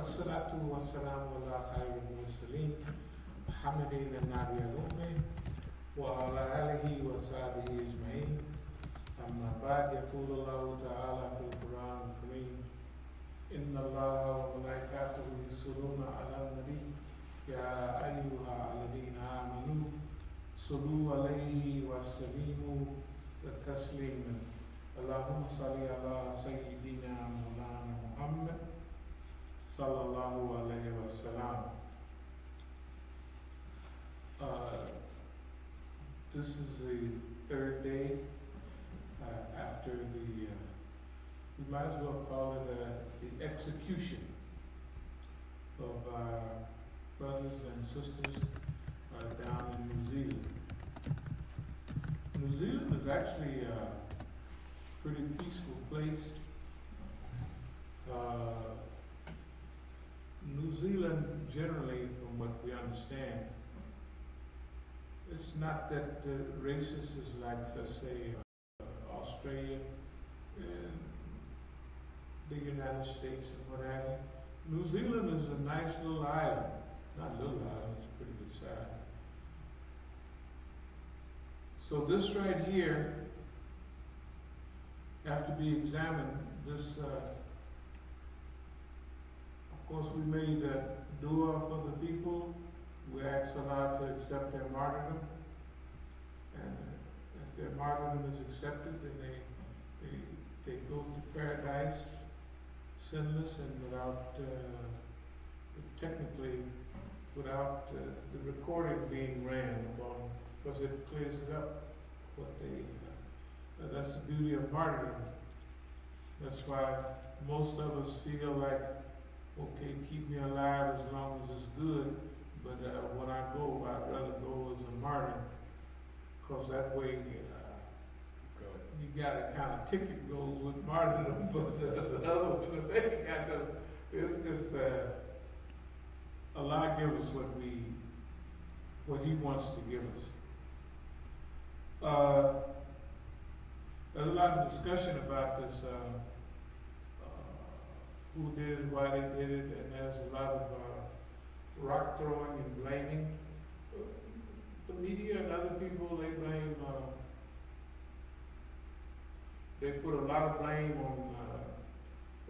والصلاة والسلام على خير المرسلين محمد النبي الأمي وعلى آله وصحبه أجمعين. أما بعد، يقول الله تعالى في القرآن الكريم: إن الله وملائكته يصلون على النبي يا أيها الذين آمنوا صلوا عليه وسلموا تسليما. اللهم صل على سيدنا مولانا محمد صلى الله عليه وسلم. This is the third day after we might as well call it the execution of our brothers and sisters down in New Zealand. New Zealand is actually a pretty peaceful place. New Zealand, generally, from what we understand, it's not that racist as like, let's say, Australia and the United States and what have you. New Zealand is a nice little island. Not a little island, it's a pretty good size. So this right here have to be examined. This, of course, we made a dua for the people. We ask Allah to accept their martyrdom, and if their martyrdom is accepted, then they go to paradise, sinless and without, technically, without the recording being ran upon, because it clears it up. What they, that's the beauty of martyrdom. That's why most of us feel like, okay, keep me alive as long as it's good. But when I go, I'd rather go as a martyr, because that way you got a kind of ticket goes with martyrdom. But the other one, they got to, it's Allah give us what He wants to give us. There's a lot of discussion about this, who did it, why they did it, and there's a lot of rock throwing and blaming. The media and other people, they blame, they put a lot of blame on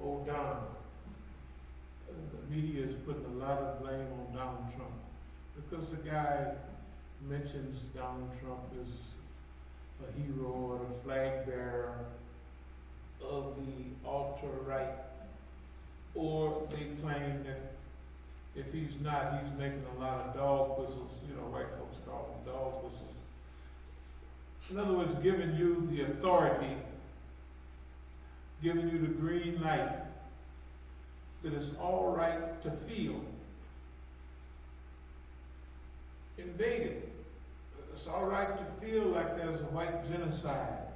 old Donald. The media is putting a lot of blame on Donald Trump, because the guy mentions Donald Trump as a hero or the flag bearer of the ultra-right, or they claim that if he's not, he's making a lot of dog whistles. You know, white folks call them dog whistles. In other words, giving you the authority, giving you the green light, that it's all right to feel invaded. It's all right to feel like there's a white genocide.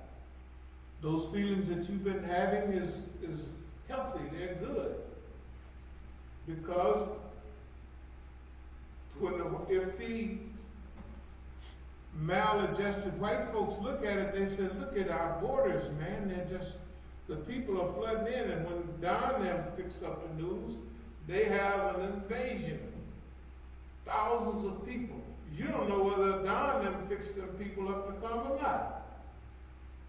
Those feelings that you've been having is healthy, they're good. Because if the maladjusted white folks look at it, they say, look at our borders, man. They're just, the people are flooding in. And when Don them fix up the news, they have an invasion. Thousands of people. You don't know whether Don them fix them people up to come or not.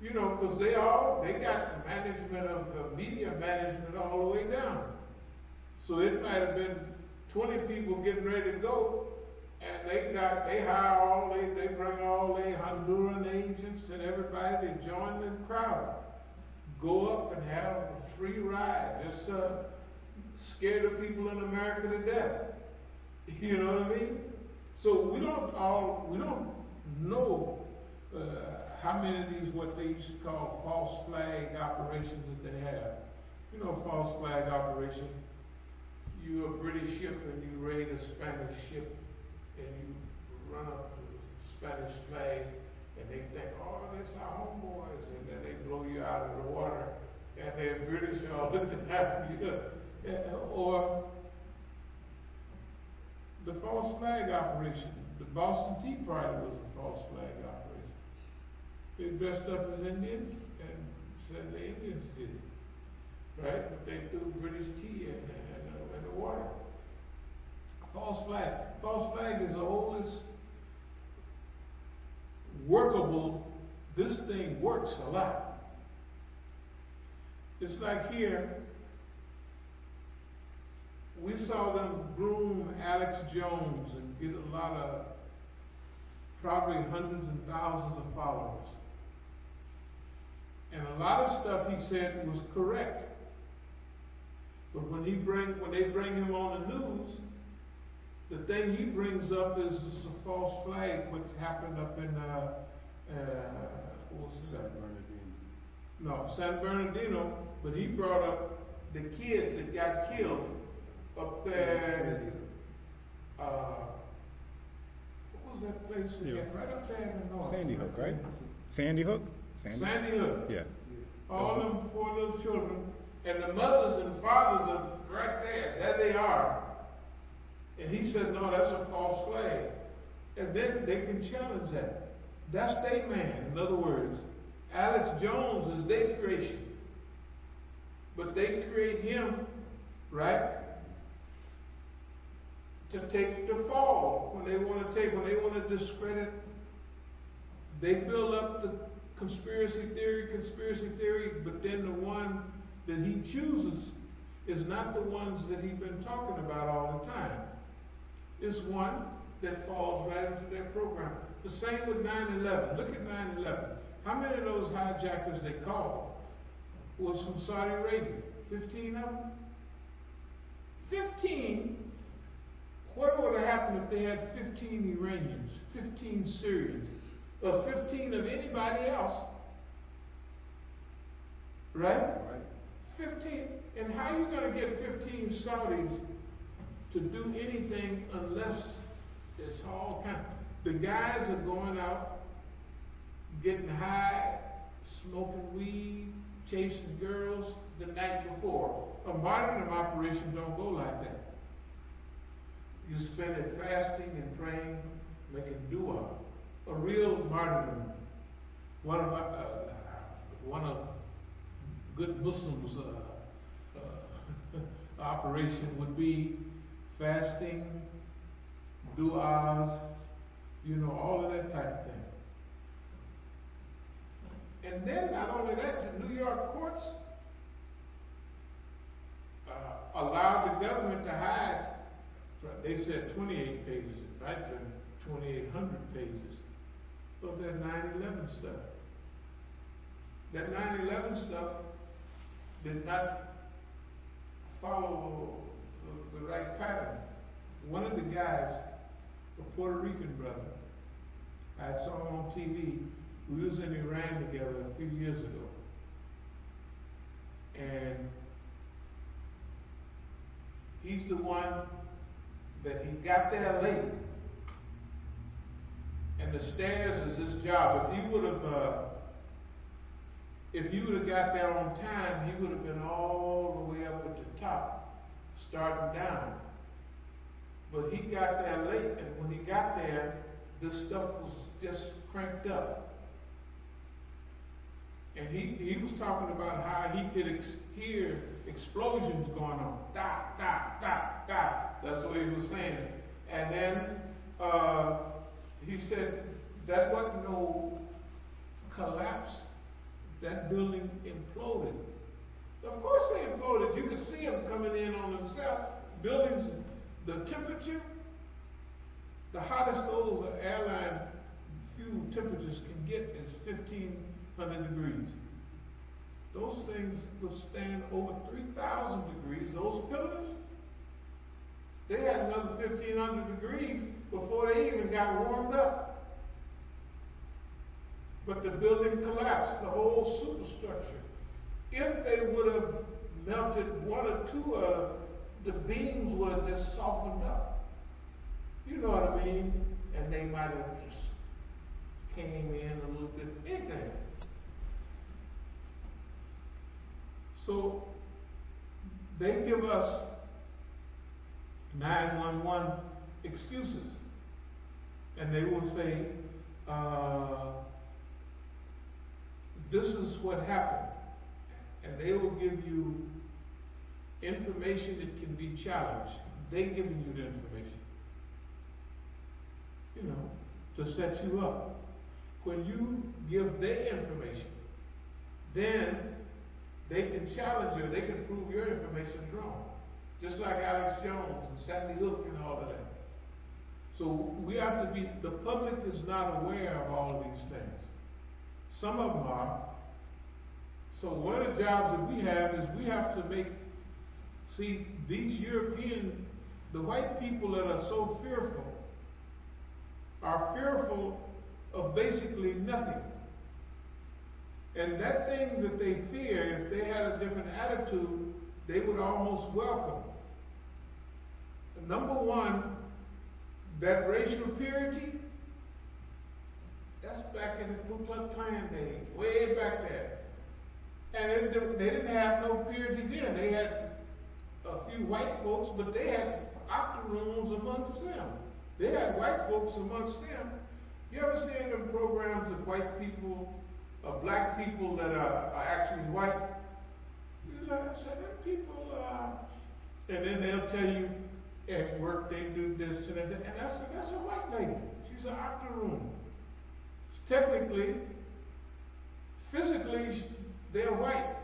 You know, because they got management of media management all the way down. So it might have been 20 people getting ready to go, and they bring all their Honduran agents and everybody to join the crowd. Go up and have a free ride. Just scare the people in America to death. You know what I mean? So we don't know how many of these, what they used to call false flag operations that they have. You know, false flag operation. You're a British ship and you raid a Spanish ship and you run up to the Spanish flag and they think, oh, that's our homeboys, and then they blow you out of the water and they're British all the time. You know? Or the false flag operation. The Boston Tea Party was a false flag operation. They dressed up as Indians and said the Indians did it. Right? But they threw British tea in the water. works a lot. It's like here, we saw them groom Alex Jones and get a lot of, probably hundreds and thousands of followers. And a lot of stuff he said was correct. But when they bring him on the news, the thing he brings up is a false flag, which happened up in what was it? San Bernardino. No, San Bernardino. But he brought up the kids that got killed up there. What was that place again? Right up there in the north. Sandy Hook, right? Sandy Hook? Sandy Hook. Yeah. All them poor little children. And the mothers and fathers are right there. There they are. And he said, no, that's a false flag. And then they can challenge that. That's their man. In other words, Alex Jones is their creation. But they create him, right, to take the fall. When they want to discredit, they build up the conspiracy theory, but then the one that he chooses is not the ones that he's been talking about all the time. It's one that falls right into their program. The same with 9/11. Look at 9/11. How many of those hijackers they called was from Saudi Arabia? 15 of them? 15? What would have happened if they had 15 Iranians, 15 Syrians, or 15 of anybody else? Right? 15. And how are you going to get 15 Saudis to do anything unless it's all kind of... The guys are going out, getting high, smoking weed, chasing girls the night before. A martyrdom operation don't go like that. You spend it fasting and praying, making dua. A real martyrdom. One of good Muslims' operation would be fasting, du'as, all of that type of thing. And then not only that, the New York courts allowed the government to hide, they said 28 pages, right? 2,800 pages of that 9/11 stuff. That 9/11 stuff did not follow the right pattern. One of the guys, a Puerto Rican brother, I saw him on TV. We was in Iran together a few years ago. And he's the one that he got there late. And the stairs is his job. If he would have got there on time, he would have been all the way up at the top, starting down. But he got there late, and when he got there, this stuff was just cranked up. And he was talking about how he could hear explosions going on. Da, da, da, da. That's what he was saying. And then he said that wasn't no collapse. That building imploded. Of course they imploded. You could see them coming in on themselves. Buildings, the temperature, the hottest those airline fuel temperatures can get is 1,500 degrees. Those things would stand over 3,000 degrees. Those pillars, they had another 1,500 degrees before they even got warmed up. But the building collapsed, the whole superstructure. If they would have melted one or two of the beams would have just softened up. You know what I mean? And they might have just came in a little bit, anything. So they give us 911 excuses. And they will say, this is what happened. And they will give you information that can be challenged. They're giving you the information, to set you up. When you give their information, then they can challenge you, they can prove your information's wrong. Just like Alex Jones and Sandy Hook and all of that. So we have to be, the public is not aware of all of these things. Some of them are. So one of the jobs that we have is we have to make, see, these European, the white people that are so fearful are fearful of basically nothing. And that thing that they fear, if they had a different attitude, they would almost welcome. Number one, that racial purity, that's back in the Ku Klux Klan days, way back there. And they didn't have no purity then. They had a few white folks, but they had octoroons amongst them. They had white folks amongst them. You ever seen them programs of white people, black people that are actually white? You know, I said, that people, and then they'll tell you at work they do this and that. And I said, that's a white lady. She's an octoroon. Technically, physically, they're white.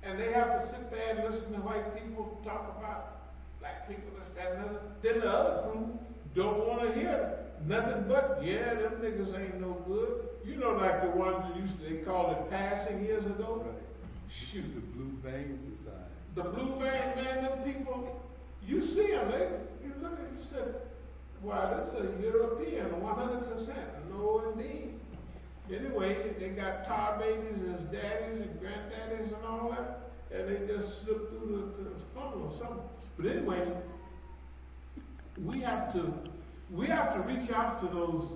And they have to sit there and listen to white people talk about black people, this, that, and other. Then the other crew don't want to hear nothing but, yeah, them niggas ain't no good. You know, like the ones that they called it passing years ago. Right. Shoot, the Blue Vein Society. The Blue Vein, man, them people, you see them, you look at you said, wow, this is a European, 100%. No, indeed. Anyway, they got tar babies as daddies and granddaddies and all that, and they just slip through the funnel or something. But anyway, we have to reach out to those.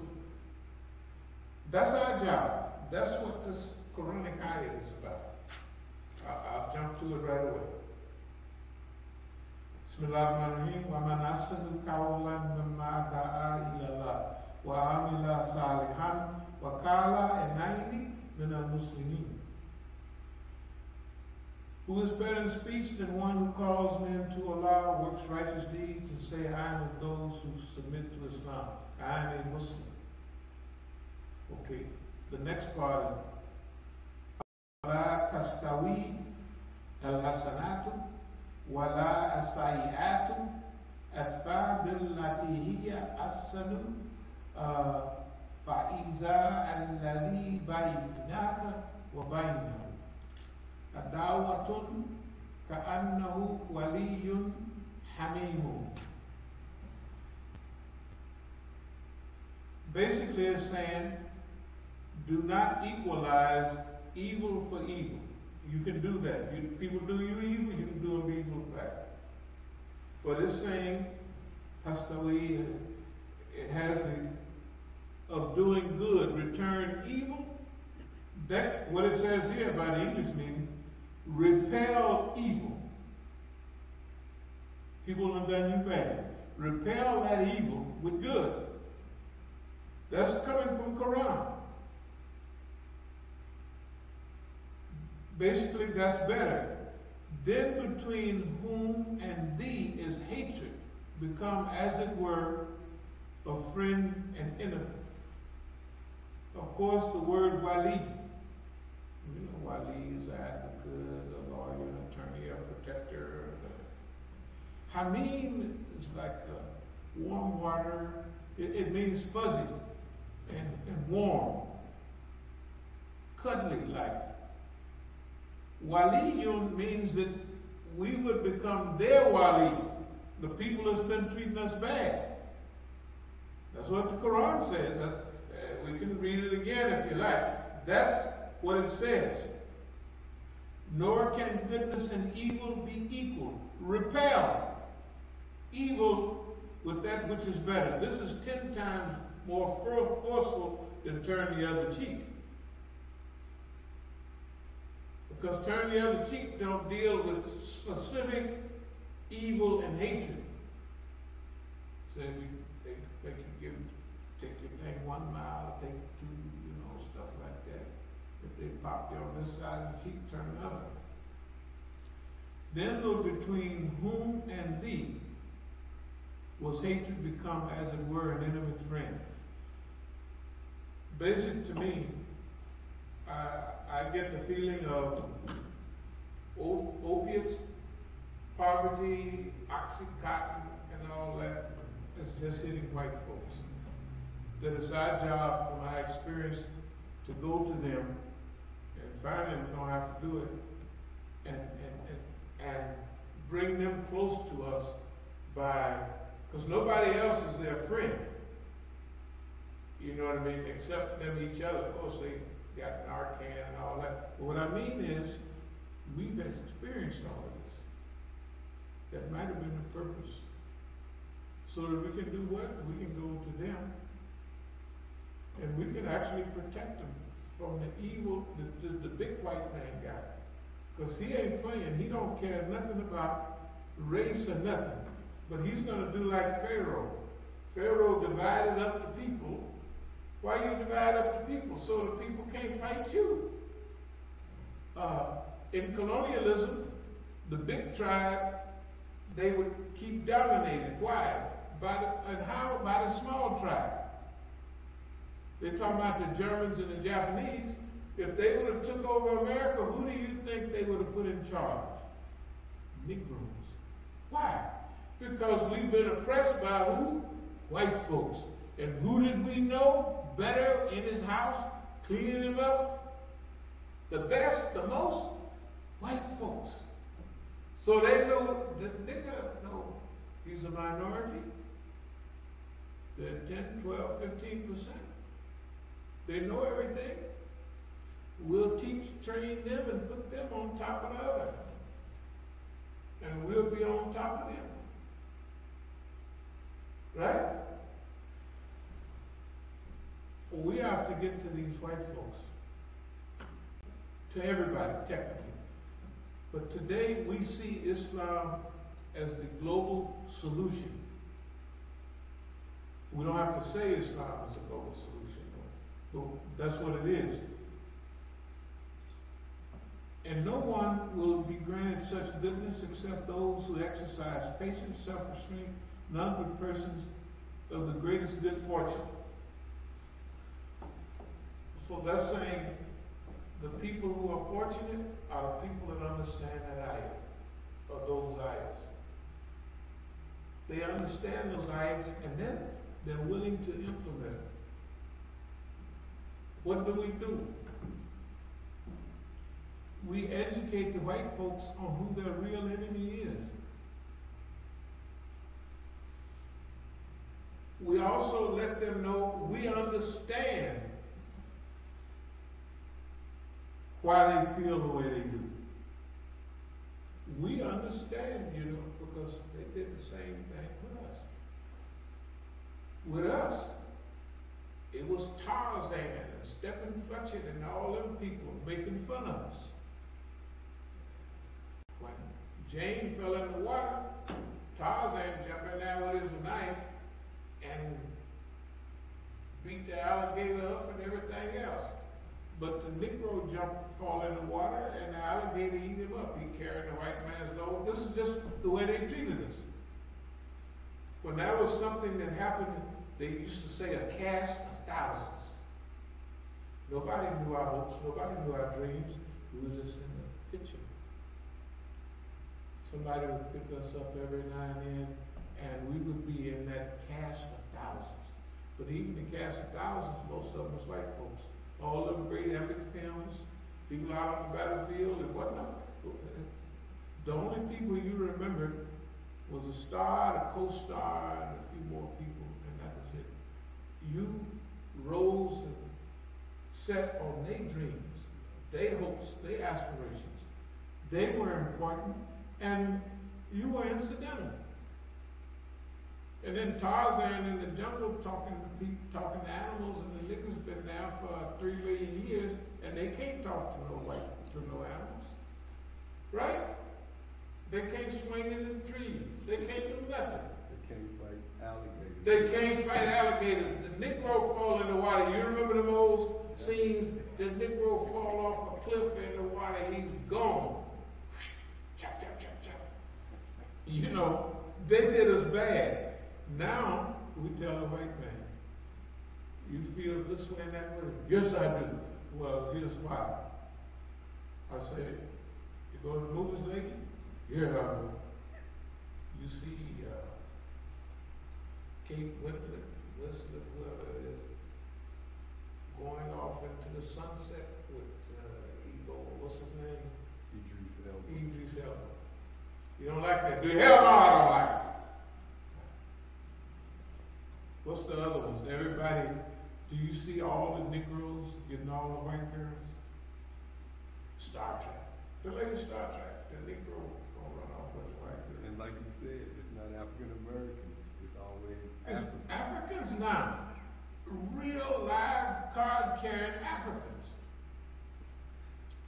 That's our job. That's what this Quranic ayah is about. I'll jump to it right away. Bismillahirrahmanirrahim. Wa man ahsanu qawlan mimman da'a ila Allah wa amila salihan wa qala innani minal muslimin. Who is better in speech than one who calls men to Allah, works righteous deeds, and say, I am of those who submit to Islam. I am a Muslim. Okay, the next part is La tastawi al-hasanatu wa la as-sayi'atu atfa billati hiya ahsanu fa'iza alladhi baynaka wa baynahu adawatun ka'annahu waliyyun hamimun. Basically it's saying, do not equalize evil for evil. You can do that. People do you evil, you can do them evil back. But it's saying, Tastawi, it has of doing good, return evil. That, what it says here by the English meaning, repel evil. People have done you bad. Repel that evil with good. That's coming from Quran. Basically, that's better. Then between whom and thee is hatred, become, as it were, a friend and enemy. Of course, the word wali. You know, wali is an advocate, a lawyer, an attorney, a protector. Hamim is like warm water. It means fuzzy and warm, cuddly like. Waliyun means that we would become their wali, the people that's been treating us bad. That's what the Quran says. We can read it again if you like. That's what it says. Nor can goodness and evil be equal. Repel evil with that which is better. This is 10 times more forceful than turn the other cheek. Because turn the other cheek don't deal with specific evil and hatred. So they can take your thing 1 mile, take 2, stuff like that. If they pop you on this side of the cheek, turn the other. Then look between whom and thee was hatred become, as it were, an enemy friend. Basic to me, I get the feeling of opiates, poverty, Oxycontin, and all that is just hitting white folks. That it's our job, from my experience, to go to them, and finally we're going to have to do it, and bring them close to us because nobody else is their friend. You know what I mean? Except them each other. Of course, they got Narcan and all that. But what I mean is, we've experienced all of this. That might have been the purpose. So that we can do what? We can go to them, and we can actually protect them from the evil, the big white man guy. Because he ain't playing. He don't care nothing about race or nothing. But he's going to do like Pharaoh. Pharaoh divided up the people. Why you divide up the people? So the people can't fight you. In colonialism, the big tribe, they would keep dominated. Why? By the small tribe. They're talking about the Germans and the Japanese. If they would have took over America, who do you think they would have put in charge? Negroes. Why? Because we've been oppressed by who? White folks. And who did we know better in his house, cleaning him up? The best, the most? White folks. So they knew, they gotta know he's a minority. They're 10, 12, 15%. They know everything. We'll train them and put them on top of the other. And we'll be on top of them. Right? We have to get to these white folks. To everybody, technically. But today we see Islam as the global solution. We don't have to say Islam is a global solution, but that's what it is. And no one will be granted such goodness except those who exercise patience, self-restraint, none but persons of the greatest good fortune. So that's saying the people who are fortunate are the people that understand that ayah, or those ayahs. They understand those ayahs, and then they're willing to implement it. What do? We educate the white folks on who their real enemy is. We also let them know we understand why they feel the way they do. We understand, because they did the same thing with us. With us, it was Tarzan and Stephen Fletcher and all them people making fun of us. When Jane fell in the water, Tarzan jumped in there with his knife and beat the alligator up and everything else. But the Negro fall in the water and the alligator eat him up. He carried the white man's load. This is just the way they treated us. When that was something that happened, they used to say a cast of thousands. Nobody knew our hopes. Nobody knew our dreams. We were just in the picture. Somebody would pick us up every now and then, and we would be in that cast of thousands. But even the cast of thousands, most of them was white folks. All them great epic films, people out on the battlefield and whatnot. The only people you remembered was a star, a co-star, and a few more people, and that was it. You rose and set on their dreams, their hopes, their aspirations. They were important, and you were incidental. And then Tarzan in the jungle talking to people, talking to animals, and the niggas been there for 3 million years, and they can't talk to no animals. Right? They can't swing in the trees. They can't do nothing. They can't fight alligators. They can't fight alligators. The Negro fall in the water. You remember them old scenes? The Negro fall off a cliff in the water, he's gone. Chop, chop, chop, chop. They did us bad. Now, we tell the white man, you feel this way and that way? Yes, I do. Well, here's why. I said, you go to the movies lately? Yeah. You see Kate Winslet, whoever it is, going off into the sunset with what's his name? Idris Elba. You don't like that? Do you? Hell no, I don't like it. What's the other ones? Everybody, do you see all the Negroes getting all the white girls? Star Trek. The latest Star Trek. The Negro gonna run off with the white girl. And like you said, it's not African Americans. It's always It's Africans. Africans now. Real live card carrying Africans.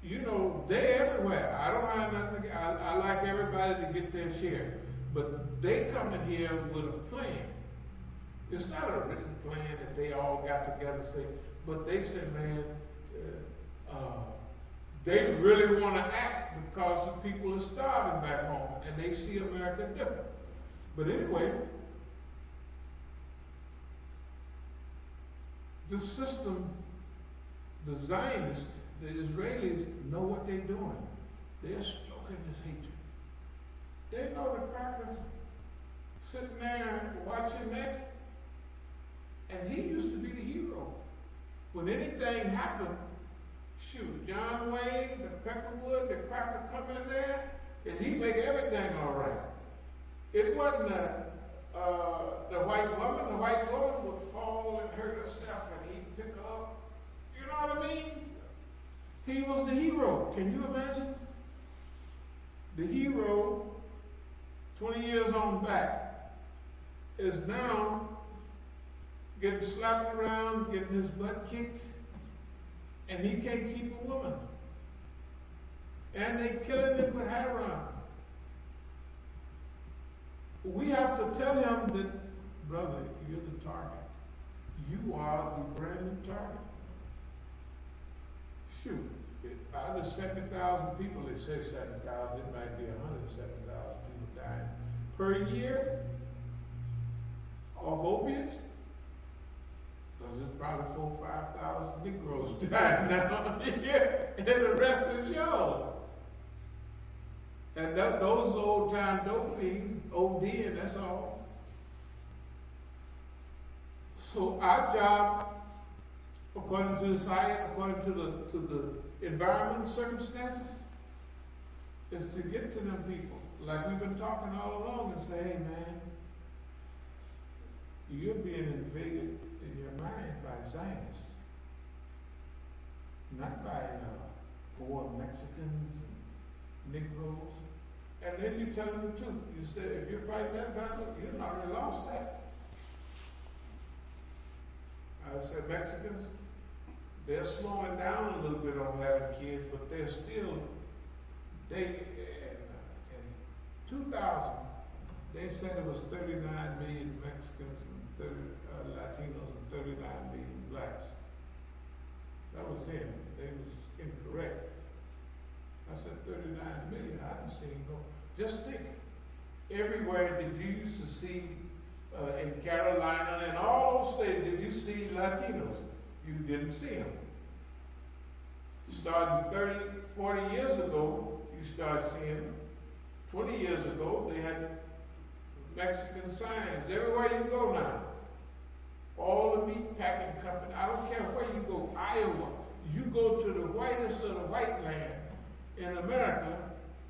You know, they're everywhere. I don't have nothing. I like everybody to get their share. But they come in here with a plan. It's not a written plan that they all got together and say, but they said, man, they really want to act because the people are starving back home and they see America different. But anyway, the system, the Zionists, the Israelis know what they're doing. They're stroking this hatred. They know the crackers sitting there watching that. And he used to be the hero. When anything happened, shoot, John Wayne, the Peckerwood, the cracker come in there, and he make everything all right. It wasn't the white woman. The white woman would fall and hurt herself, and he'd pick her up. You know what I mean? He was the hero. Can you imagine? The hero, 20 years on back, is now getting slapped around, getting his butt kicked, and he can't keep a woman. And they killing him with heroin. We have to tell him that, brother, you're the target. You are the brand new target. Shoot, out of 70,000 people, they say 7,000, it might be 107,000 people dying per year of opiates. Because there's probably 4,000 or 5,000 Negroes dying now here, and the rest is yours. And those old-time dope fiends, OD, and that's all. So our job, according to the science, according to the environment circumstances, is to get to them people, like we've been talking all along, and say, hey man, you're being invaded in your mind by Zionists, not by poor Mexicans and Negroes. And then you tell them the truth. You say, if you're fighting that battle, you've already lost that. I said, Mexicans, they're slowing down a little bit on having kids, but they're still, in 2000, they said it was 39 million Mexicans and 30 Latinos and 39 million blacks. That was them. They was incorrect. I said 39 million. I didn't see him go. Just think, everywhere did you used to see, in Carolina and all those states, did you see Latinos? You didn't see them. Starting 30, 40 years ago, you start seeing them. 20 years ago, they had Mexican signs everywhere you go now. All the meat packing companies, I don't care where you go, Iowa, you go to the whitest of the white land in America,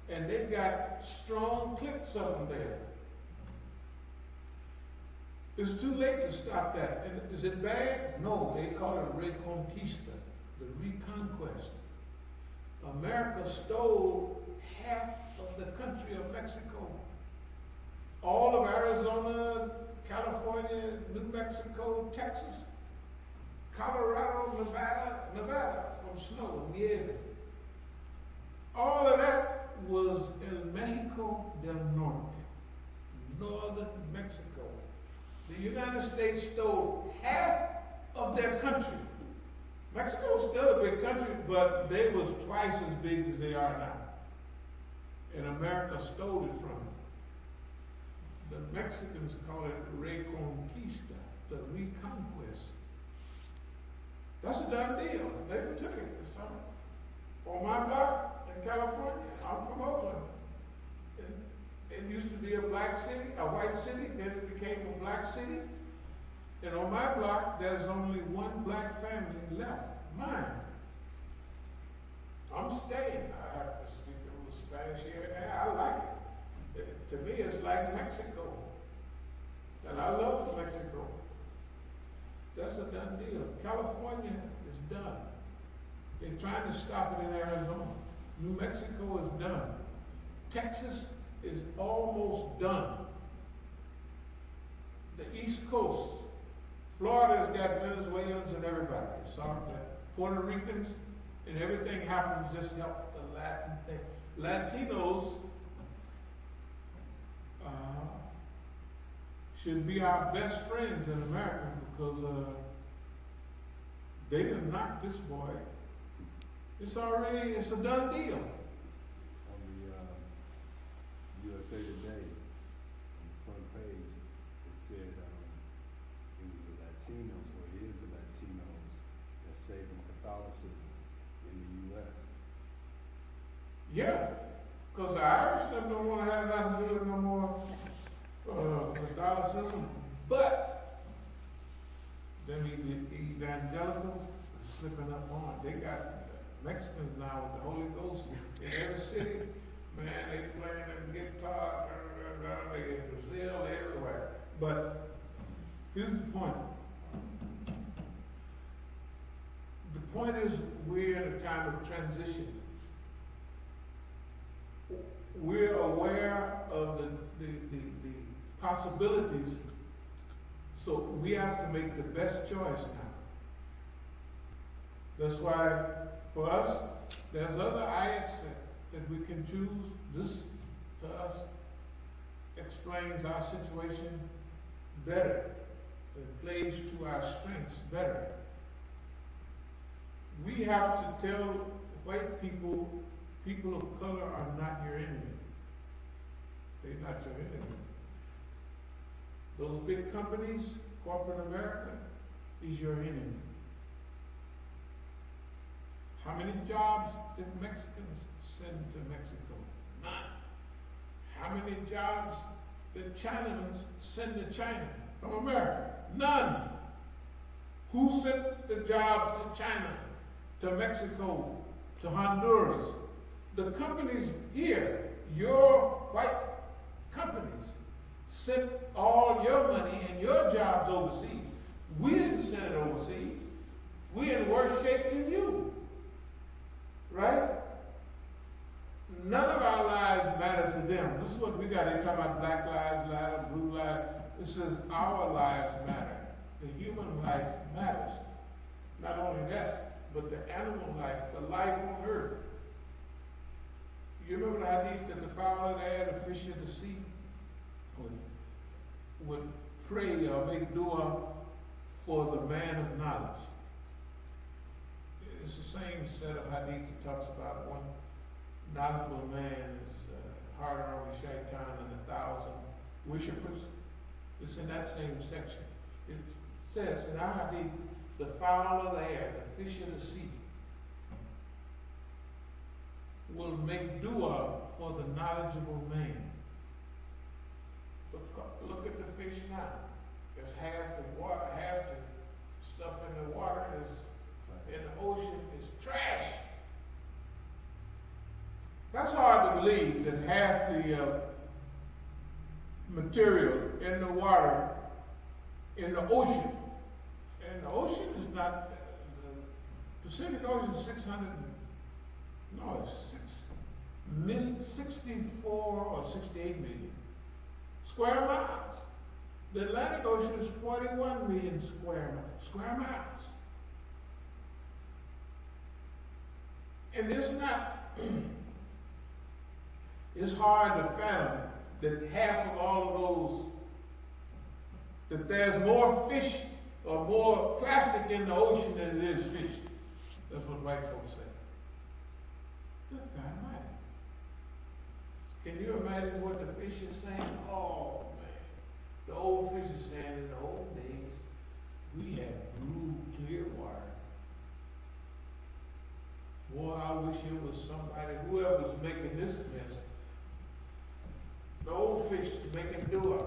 and they've got strong cliques of them there. It's too late to stop that. And is it bad? No, they call it Reconquista, the reconquest. America stole half of the country of Mexico. All of Arizona, California, New Mexico, Texas, Colorado, Nevada from snow, Nieve. All of that was in Mexico del Norte, northern Mexico. The United States stole half of their country. Mexico is still a big country, but they was twice as big as they are now. And America stole it from them. The Mexicans call it Reconquista, the reconquest. That's a done deal. They took it. On my block, in California. I'm from Oakland. It used to be a black city, a white city, then it became a black city. And on my block, there's only one black family left, mine. I'm staying. I have to speak a little Spanish here and there. I like it. To me, it's like Mexico. And I love Mexico. That's a done deal. California is done. They're trying to stop it in Arizona. New Mexico is done. Texas is almost done. The East Coast, Florida's got Venezuelans and everybody. Sorry, Puerto Ricans, and everything happens just help the Latin thing. Latinos should be our best friends in America because they didn't knock this boy. It's a done deal. On the USA Today, on the front page, it said it was the Latinos, or it is the Latinos, that saved from Catholicism in the U.S. Yeah, because the Irish don't want to have nothing to do with no more Catholicism, but then the evangelicals are slipping up on it. They got Mexicans now with the Holy Ghost in every city. Man, they playing the guitar, they in Brazil, everywhere. But here's the point. The point is we're in a time of transition. We're aware of the possibilities, so we have to make the best choice now. That's why, for us, there's other ayats that we can choose. This, to us, explains our situation better. It plays to our strengths better. We have to tell white people, people of color are not your enemy. They're not your enemy. Those big companies, corporate America, is your enemy. How many jobs did Mexicans send to Mexico? None. How many jobs did Chinans send to China from America? None. Who sent the jobs to China, to Mexico, to Honduras? The companies here, your white companies, sent all your money and your jobs overseas. We didn't send it overseas. We're in worse shape than you. Right? None of our lives matter to them. This is what we got. They're talking about black lives matter, blue lives. It says our lives matter. The human life matters. Not only that, but the animal life, the life on earth. You remember the hadith that the fowl of the air, the fish of the sea, would pray or make dua for the man of knowledge. It's the same set of hadith that talks about one knowledgeable man is harder on the shaitan than 1,000 worshippers. It's in that same section. It says in our hadith, the fowl of the air, the fish of the sea, will make dua for the knowledgeable man. Look at the fish now. There's half the water, half the stuff in the water is in the ocean is trash. That's hard to believe that half the material in the water, in the ocean, and the ocean is not, the Pacific Ocean is 64 or 68 million square miles. The Atlantic Ocean is 41 million square miles. And it's not, it's hard to fathom that half of all of those, that there's more fish or more plastic in the ocean than it is fish. That's what white folks say. Good God Almighty. Can you imagine what the fish is saying? Oh, man. The old fish is saying in the old days, we had blue, clear water. Boy, I wish it was somebody, whoever Surah.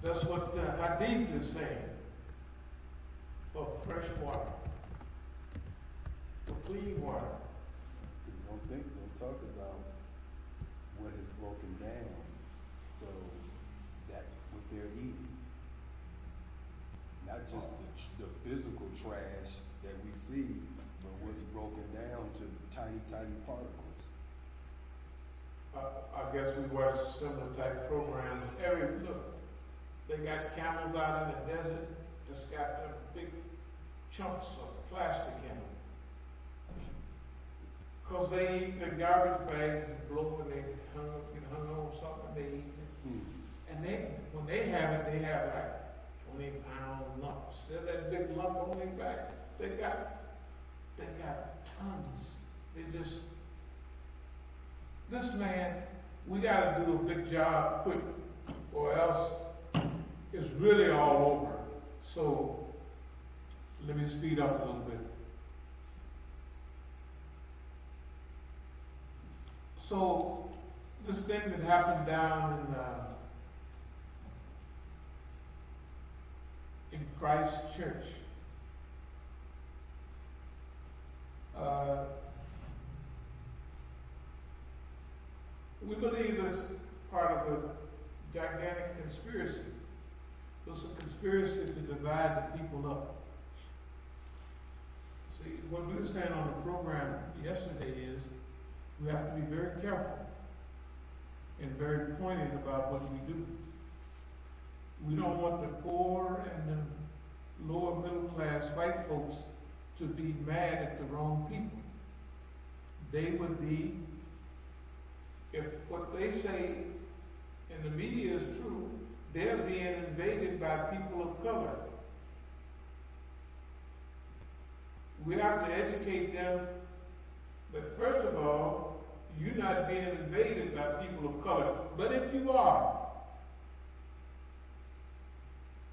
That's what the Hadith is saying. For fresh water. For clean water. Because don't talk about what is broken down. So that's what they're eating. Not just the physical trash that we see, but what's broken down to tiny, tiny particles. I guess we watch similar type programs. Look, they got camels out in the desert, just got them big chunks of plastic in them. Because they eat the garbage bags and blow and they get hung on something, they eat it. And when they have it, they have like 20-pound lumps. Still that big lump on their back. They got tons. This man, we got to do a big job quick, or else it's really all over. So let me speed up a little bit. So this thing that happened down in Christ Church. We believe it's part of a gigantic conspiracy. It's a conspiracy to divide the people up. See, what we were saying on the program yesterday is we have to be very careful and very pointed about what we do. We don't want the poor and the lower middle class white folks to be mad at the wrong people. They would be, if what they say in the media is true, they're being invaded by people of color. We have to educate them that first of all, you're not being invaded by people of color. But if you are,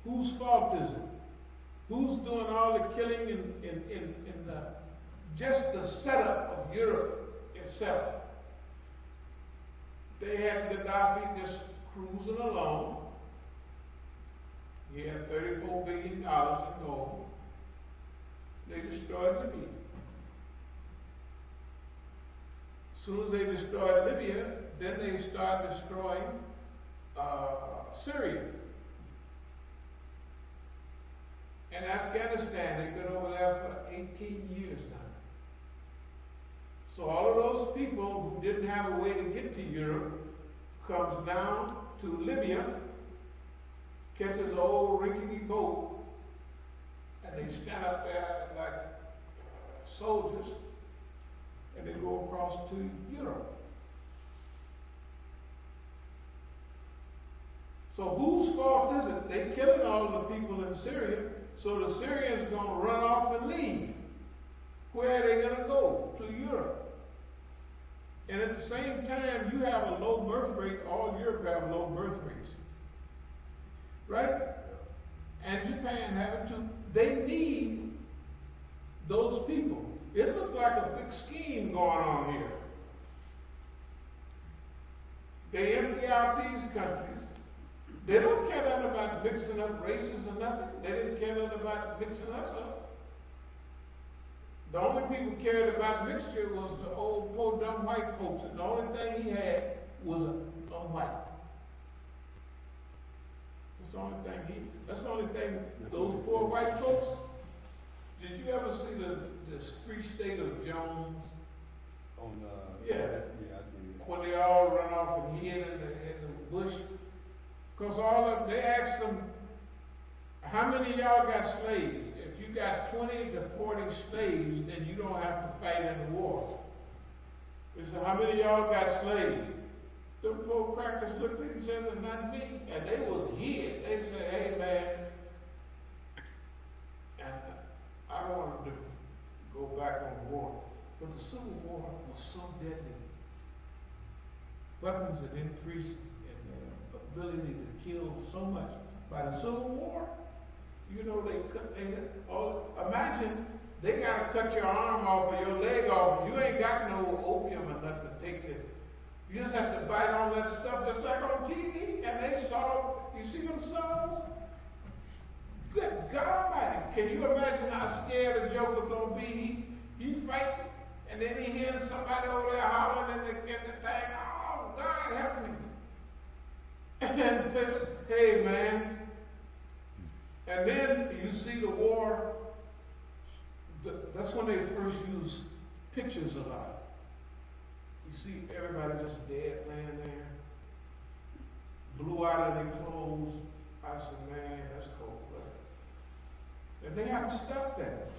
whose fault is it? Who's doing all the killing in just the setup of Europe itself? They had Gaddafi just cruising along. He had $34 billion in gold. They destroyed Libya. As soon as they destroyed Libya, then they started destroying Syria. And Afghanistan, they've been over there for 18 years now. So all of those people who didn't have a way to get to Europe comes down to Libya, catches an old rickety boat, and they stand up there like soldiers, and they go across to Europe. So whose fault is it? They're killing all the people in Syria, so the Syrians are going to run off and leave. Where are they going to go? To Europe. And at the same time, you have a low birth rate. All Europe have low birth rates. Right? And Japan have it too. They need those people. It looked like a big scheme going on here. They empty out these countries. They don't care nothing about mixing up races or nothing. They didn't care nothing about mixing us up. The only people who cared about mixture was the old poor dumb white folks. And the only thing he had was a white. That's the only thing those poor white folks. Did you ever see the Free State of Jones? Yeah, I did. When they all run off and hid in the bush. Because they asked them, how many of y'all got slaves? If you got 20 to 40 slaves, then you don't have to fight in the war. They said, how many of y'all got slaves? The poor crackers looked at each other, not me. And they was hid. They said, hey man, and I don't want to go back on war. But the Civil War was so deadly. Weapons had increased in their ability to kill so much. By the Civil War, you know, imagine they got to cut your arm off or your leg off. You ain't got no opium or nothing to take it. You just have to bite on that stuff just like on TV, and they saw, you see them songs? Good God Almighty. Can you imagine how scared the Joker's going to be? He fighting, and then he hears somebody over there hollering in the thing, oh, God, help me. And hey, man. And then you see the war. That's when they first used pictures a lot. You see everybody just dead laying there, blew out of their clothes. I said, man, that's cold blooded. And they haven't stopped that.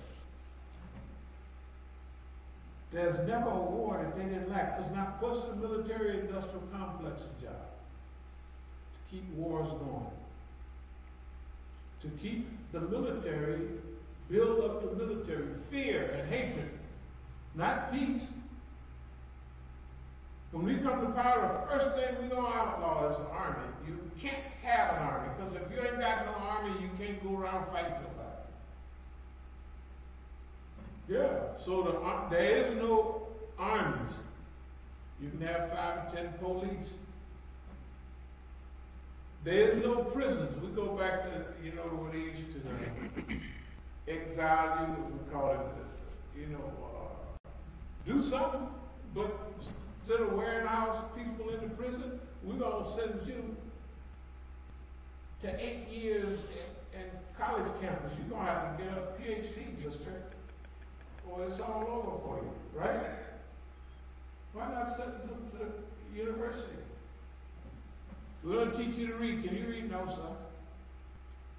There's never a war that they didn't lack. Because now, what's the military-industrial complex's job? To keep wars going. To keep the military, build up the military, fear and hatred, not peace. When we come to power, the first thing we're going to outlaw is the army. You can't have an army, because if you ain't got no army, you can't go around fighting nobody. Yeah, so there is no armies. You can have 5 or 10 police. There is no prisons. We go back to, where they used to exile you, we call it, do something, but instead of wearing out people in the prison, we're going to send you to 8 years in college campus. You're going to have to get a PhD, mister, or it's all over for you, right? Why not send them to the university? We're going to teach you to read. Can you read? No, sir.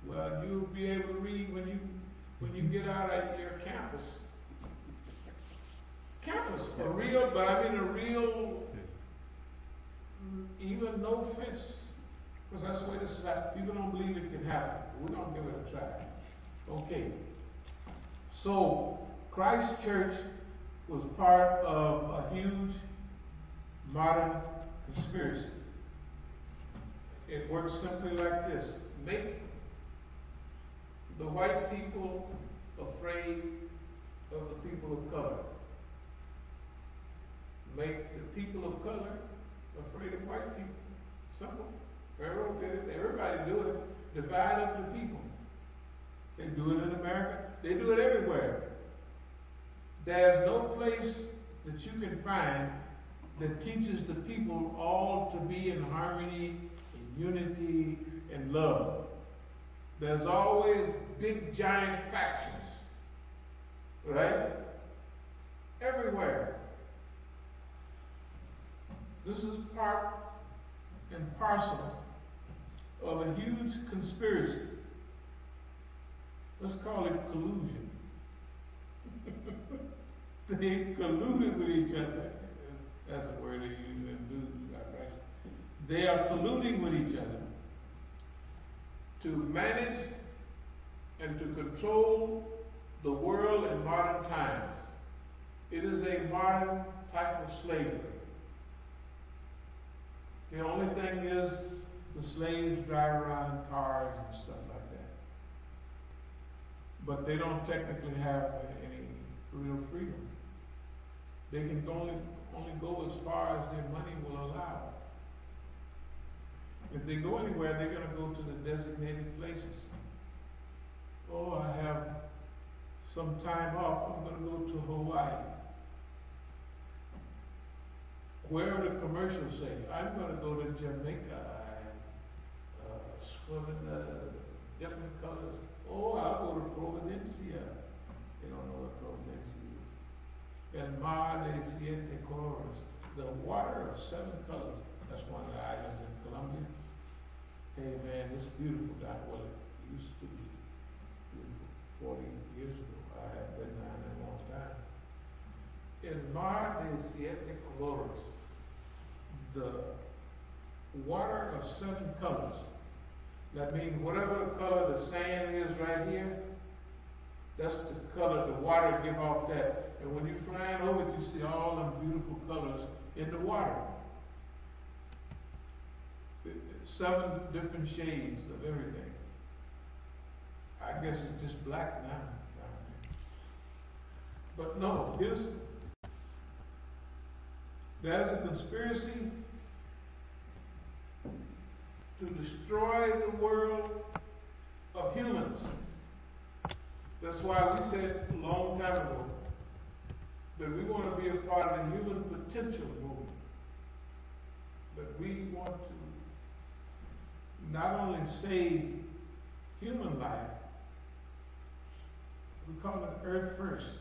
Well, you'll be able to read when you get out of your campus. Campus, a real, but I mean a real, even no offense, because that's the way this is happening. People don't believe it can happen. We're going to give it a try. Okay. So, Christ Church was part of a huge modern conspiracy. It works simply like this. Make the white people afraid of the people of color. Make the people of color afraid of white people. Simple. Pharaoh did it. Everybody do it. Divide up the people. They do it in America. They do it everywhere. There's no place that you can find that teaches the people all to be in harmony, in unity, and love. There's always big, giant factions. Right? Everywhere. This is part and parcel of a huge conspiracy. Let's call it collusion. They colluded with each other. That's the word they use in news. They are colluding with each other to manage and to control the world in modern times. It is a modern type of slavery. The only thing is the slaves drive around in cars and stuff like that. But they don't technically have any real freedom. They can only go as far as their money will allow. If they go anywhere, they're going to go to the designated places. Oh, I have some time off. I'm going to go to Hawaii. Wherever the commercials say, I'm going to go to Jamaica and swim in the different colors. Oh, I'll go to Providencia. They don't know what Providencia is. El mar de siete colores. The water of 7 colors. That's one of the islands in Colombia. Hey man, it's beautiful down. Well, it used to be beautiful 40 years ago. I haven't been down in a long time. El mar de siete colores. The water of 7 colors. That means whatever the color the sand is right here, that's the color the water give off that. And when you're flying over it, you see all them beautiful colors in the water. 7 different shades of everything. I guess it's just black now. But no, There's a conspiracy to destroy the world of humans. That's why we said a long time ago that we want to be a part of the human potential movement. That we want to not only save human life, we call it Earth First.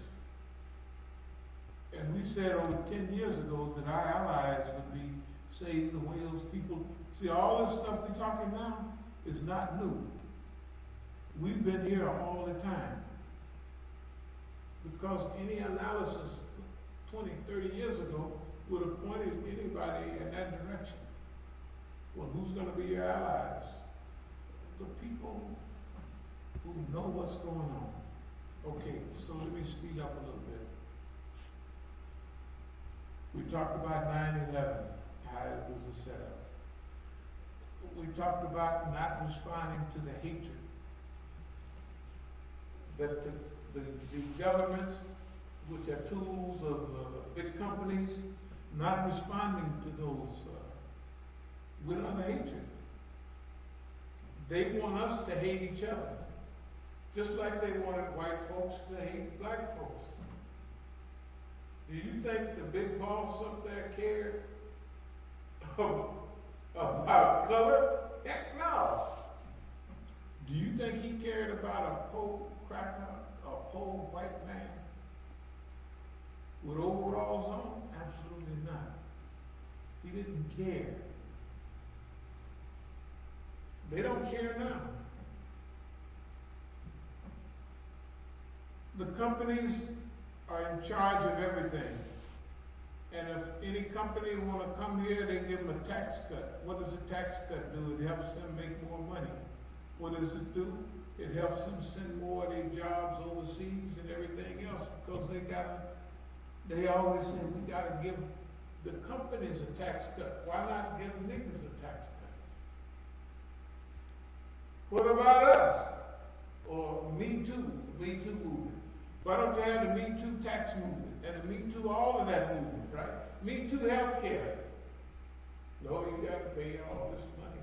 And we said over 10 years ago that our allies would be save the whales. People, see, all this stuff we're talking now is not new. We've been here all the time. Because any analysis 20, 30 years ago would have pointed anybody in that direction. Well, who's going to be your allies? The people who know what's going on. Okay, so let me speed up a little bit. We talked about 9/11, how it was a setup. We talked about not responding to the hatred that the governments, which are tools of big companies, not responding to those with other hatred. They want us to hate each other, just like they wanted white folks to hate black folks. Do you think the big boss up there cared about color? Heck no. Do you think he cared about a poor cracker, a poor white man with overalls on? Absolutely not. He didn't care. They don't care now. The companies are in charge of everything. And if any company want to come here, they give them a tax cut. What does a tax cut do? It helps them make more money. What does it do? It helps them send more of their jobs overseas and everything else, because they always say, we gotta give the companies a tax cut. Why not give niggas a tax cut? What about us? Or Me Too movement. Why don't you have the Me Too tax movement and the Me Too all of that movement, right? Me Too healthcare. No, you got to pay all this money.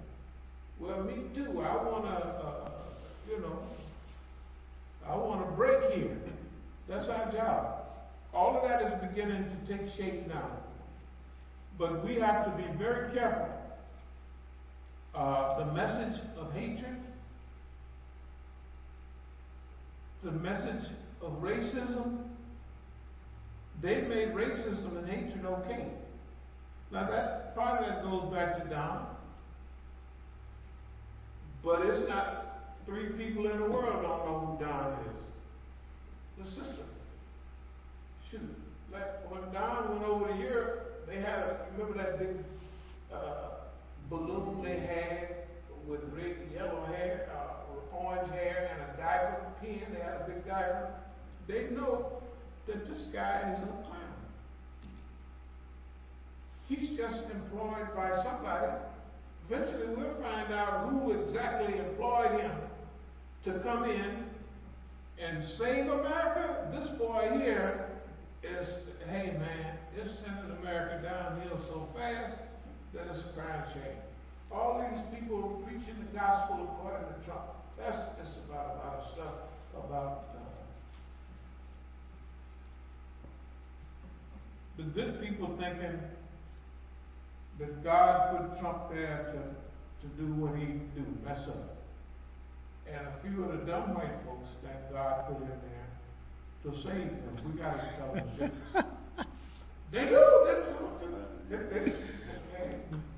Well, Me Too. I want to break here. That's our job. All of that is beginning to take shape now. But we have to be very careful. The message of hatred, the message of racism, they made racism and hatred okay. Now that part of that goes back to Don, but it's not 3 people in the world don't know who Don is. The sister. Shoot, like when Don went over to Europe, they had remember that big balloon they had with red, yellow hair, orange hair, and a diaper pin. They had a big diaper. They know that this guy is a clown. He's just employed by somebody. Eventually we'll find out who exactly employed him to come in and save America. This boy here is, hey man, it's sending America downhill so fast that it's a crime shame. All these people preaching the gospel according to Trump. That's just about a lot of stuff about the good people thinking that God put Trump there to do what he do, mess up. And a few of the dumb white folks think God put him there to save them. We got to tell them this. They do.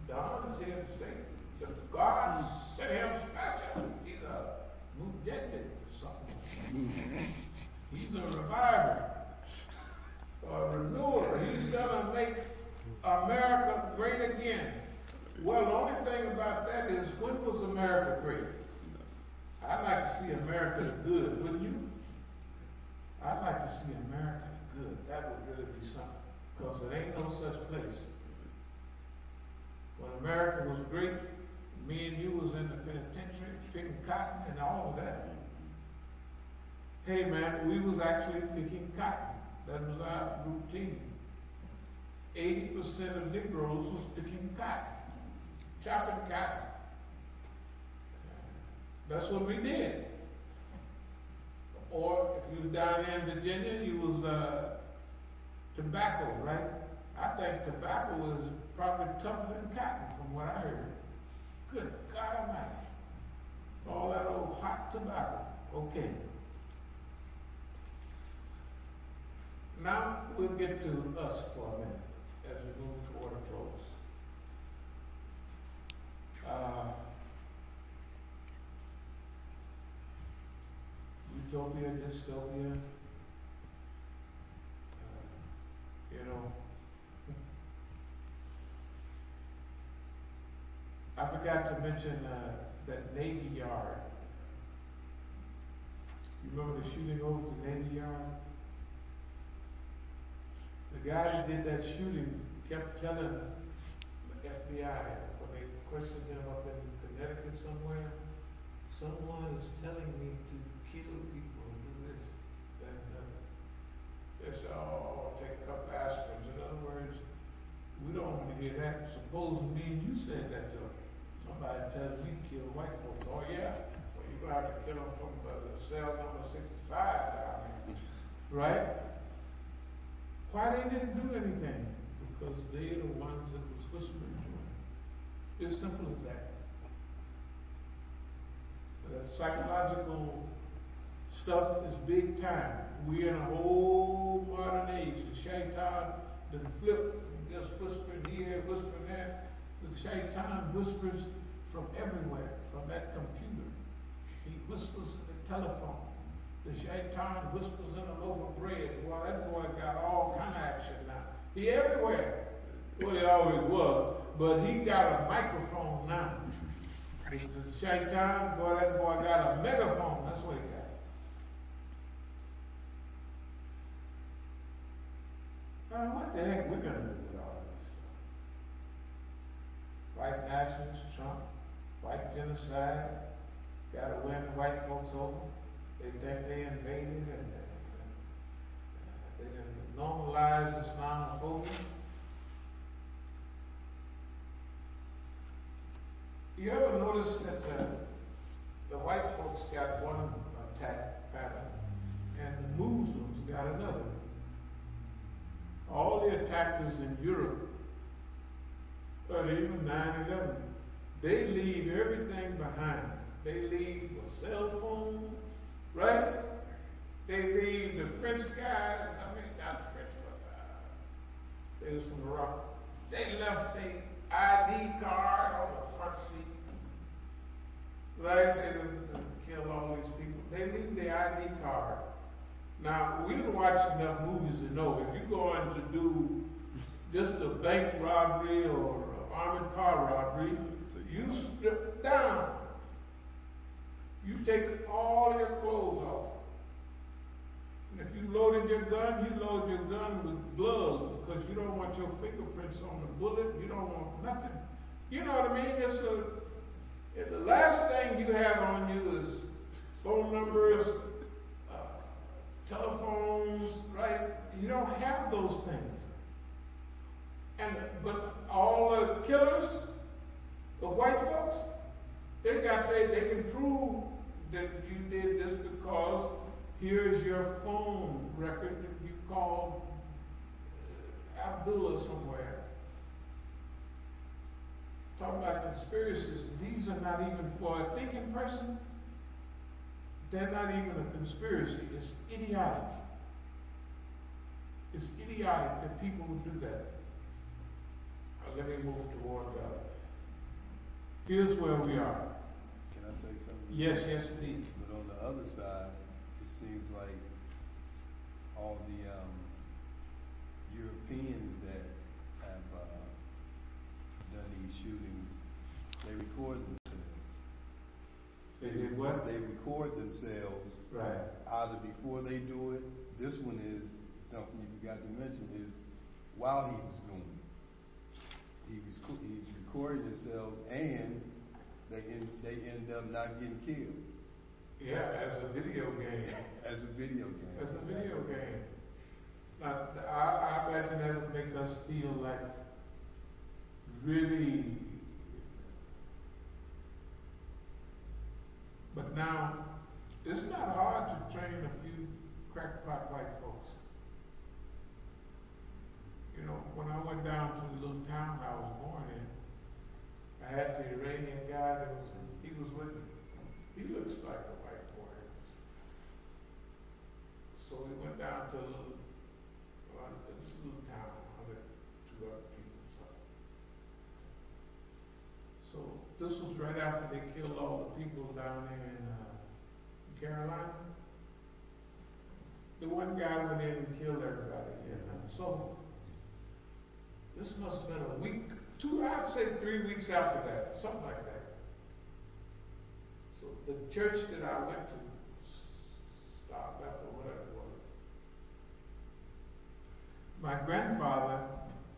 Don is here to save them. If God sent him special, he's a mujahid or something. He's a reviver, a renewer. He's going to make America great again. Well, the only thing about that is, when was America great? I'd like to see America the good, wouldn't you? I'd like to see America the good. That would really be something, because there ain't no such place. When America was great, me and you was in the penitentiary picking cotton and all of that. Hey man, we was actually picking cotton. That was our routine. 80% of Negroes was picking cotton, chopping cotton. That's what we did. Or if you was down there in Virginia, you was tobacco, right? I think tobacco was probably tougher than cotton from what I heard. Good God Almighty. All that old hot tobacco. Okay. Now we'll get to us for a minute as we move toward a close. Utopia, dystopia, you know. I forgot to mention that Navy Yard. You remember the shooting over the Navy Yard? The guy who did that shooting kept telling the FBI when they questioned him up in Connecticut somewhere, someone is telling me to kill people and do this, that, and that. They said, oh, take a couple aspirins. In other words, we don't want to hear that. Suppose me and you said that to him. Somebody tells me to kill white folks. Oh, yeah. Well, you're going to have to kill them from the cell number 65 down there. Right? Why they didn't do anything? Because they're the ones that was whispering to him. It's simple as that. The psychological stuff is big time. We're in a whole modern age. The shaitan didn't flip from just whispering here, whispering there. The shaitan whispers from everywhere, from that computer. He whispers in the telephone. The shaitan whispers in a loaf of bread. Well, that boy got all kind of action now. He everywhere. Well, he always was, but he got a microphone now. The shaitan, boy, that boy got a megaphone. That's what he got. Now, what the heck we're going to do with all this stuff? White nationalists, Trump, white genocide, got to win white folks over. They think they invaded and they normalized Islamophobia. You ever notice that the white folks got one attack pattern and the Muslims got another? All the attackers in Europe, or even 9/11, they leave everything behind. They leave a cell phone, right? They leave the French guys, I mean, not French, but they was from Morocco. They left their ID card on the front seat. Right? They didn't kill all these people. They leave their ID card. Now, we didn't watch enough movies to know if you're going to do just a bank robbery or an armored car robbery, you strip down. You take all your clothes off. And if you loaded your gun, you load your gun with gloves because you don't want your fingerprints on the bullet. You don't want nothing. You know what I mean? If the last thing you have on you is phone numbers, telephones, right? You don't have those things. But all the killers of white folks, they can prove that you did this because here's your phone record that you called Abdullah somewhere. Talking about conspiracies, these are not even for a thinking person. They're not even a conspiracy. It's idiotic. It's idiotic that people would do that. Let me move toward here's where we are. Can I say something? Yes, yes, indeed. But on the other side, it seems like all the Europeans that have done these shootings, they record themselves. They did what? They record themselves. Right. Either before they do it. This one is something you forgot to mention is while he was doing it. He's recording himself, and they end up not getting killed. Yeah, as a video game. As a video game. As a video game. Now, I imagine that would make us feel like really. But now, it's not hard to train a few crackpot white folks. You know, when I went down to the little town I was born in, I had the Iranian guy he was with me. He looks like a white boy. So we went down to this little town, 102 other people. So this was right after they killed all the people down there in Carolina. The one guy went in and killed everybody. So this must have been a week, I'd say 3 weeks after that, something like that. So the church that I went to, stopped after whatever it was. My grandfather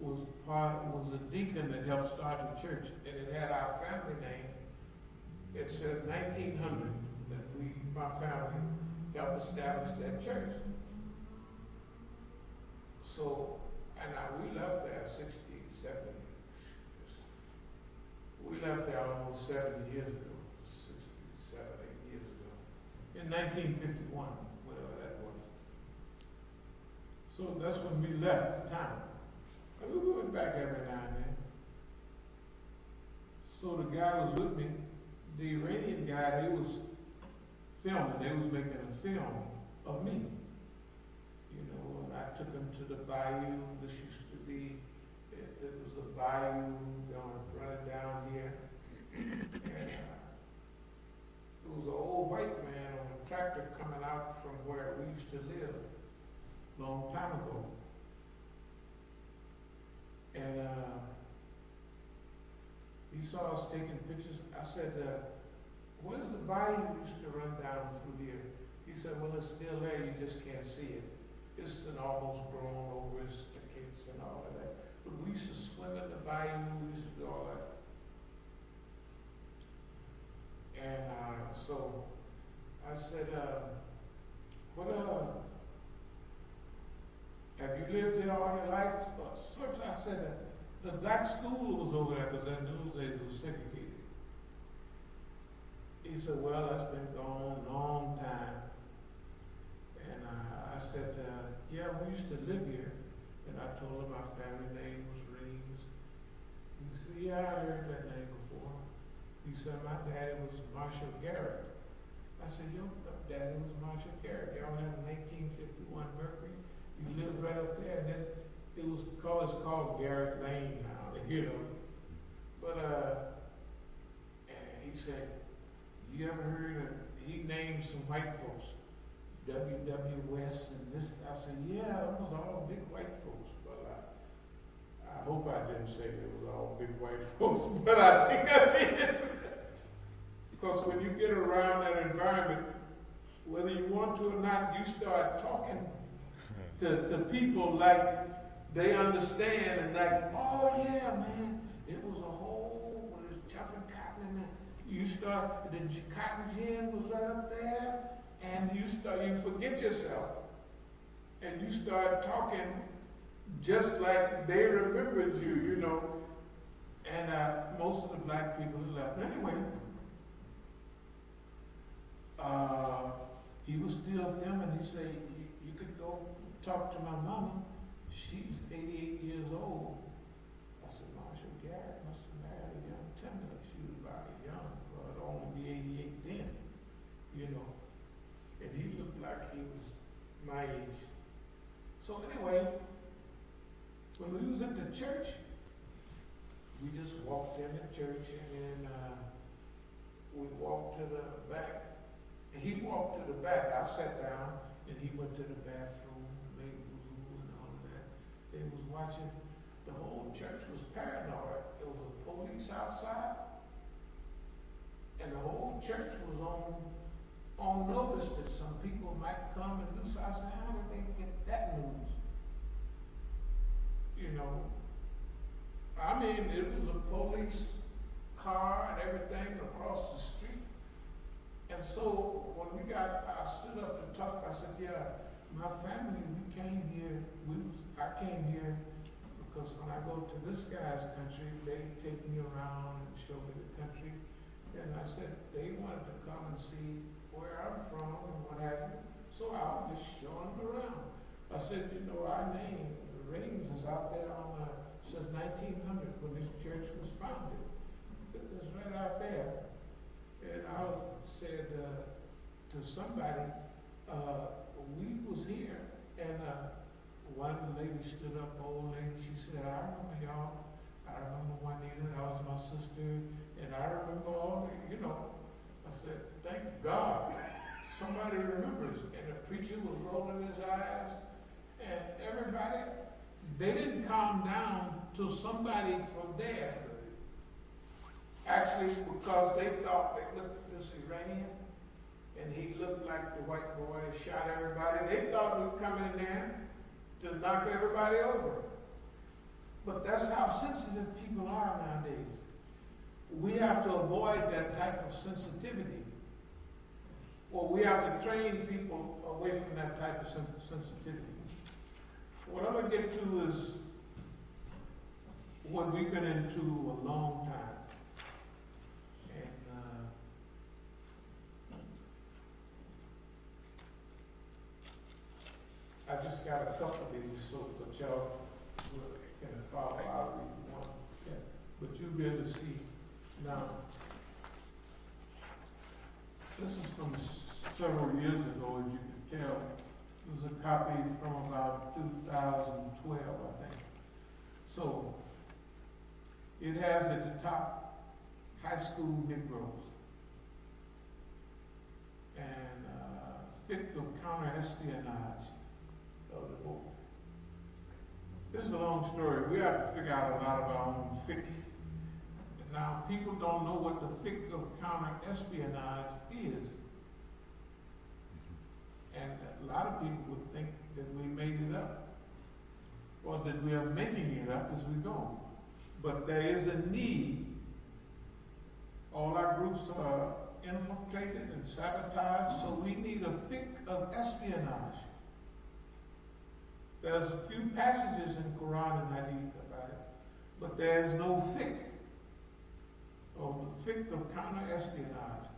was a deacon that helped start the church, and it had our family name. It said 1900 that my family helped establish that church. So, and we left there 60, 70. We left there almost 70 years ago, 67, 8 years ago, in 1951, whatever that was. So that's when we left the town. And we went back every now and then. So the guy was with me. The Iranian guy, they was filming. They was making a film of me. You know, and I took him to the bayou. This used to be, it was a bayou running down here. And it was an old white man on a tractor coming out from where we used to live a long time ago. And he saw us taking pictures. I said, where's the bayou used to run down through here? He said, well, it's still there, you just can't see it. It's been almost grown over its thickets and all of that. But we used to swim in the bayou, we used to do all that. And so I said, have you lived here all your life? First I said, the black school was over there because in those days it was segregated. He said, well, that's been gone a long time. And I said, yeah, we used to live here. And I told him my family name was Reeves. He said, yeah, I heard that name before. He said, my daddy was Marshall Garrett. I said, your daddy was Marshall Garrett. Y'all had a 1951 Mercury. You lived right up there. And then it's called Garrett Lane now, you know. But and he said, you ever heard of, he named some white folks, W.W. West and this. I said, yeah, it was all big white folks. But I hope I didn't say it was all big white folks, but I think I did. Because when you get around that environment, whether you want to or not, you start talking to people like they understand and like, oh yeah, man, it was a whole, when it was chopping cotton and you start, the cotton gin was right up there, and you forget yourself, and you start talking just like they remembered you, you know, and most of the black people left. Anyway, he was still filming. He said, you could go talk to my mama. She's 88 years old. I said, Marshall Garrett must have married a young Timber. She was about young, but only be 88 then, you know. And he looked like he was my age. So anyway, when we was at the church, we just walked in the church and then we walked to the back. And he walked to the back. I sat down and he went to the bathroom, made woo and all of that. They was watching. The whole church was paranoid. There was a police outside. And the whole church was on notice that some people might come and do so. I said, how did they get that news? You know, I mean, it was a police car and everything across the street. And so when I stood up to talk, I said, yeah, my family, we came here, I came here because when I go to this guy's country, they take me around and show me the country. And I said, they wanted to come and see where I'm from and what have you. So I was just showing them around. I said, you know, our name, the rings is out there on, since 1900 when this church was founded. It's right out there. And I said to somebody, we was here, and one lady stood up, old lady, she said, I remember y'all. I remember Juanita, that was my sister, and I remember all, you know. I said, thank God, somebody remembers. And the preacher was rolling his eyes, and everybody, they didn't calm down till somebody from there, actually, because they thought, they looked at this Iranian, and he looked like the white boy that shot everybody. They thought we were coming in there to knock everybody over. But that's how sensitive people are nowadays. We have to avoid that type of sensitivity. Or we have to train people away from that type of sensitivity. What I'm going to get to is what we've been into a long time. I just got a couple of these, so that y'all can follow. I'll read one. Yeah. But you'll be able to see now. This is from several years ago, as you can tell. This is a copy from about 2012, I think. So, it has at the top, high school Negroes. And thick of counter-espionage. Of the book. This is a long story. We have to figure out a lot of our own fiqh. Now, people don't know what the fiqh of counter-espionage is. And a lot of people would think that we made it up, or that we are making it up as we go. But there is a need. All our groups are infiltrated and sabotaged, so we need a fiqh of espionage. There's a few passages in Quran and Hadith about it, but there's no fiqh, or the fiqh of counter-espionage.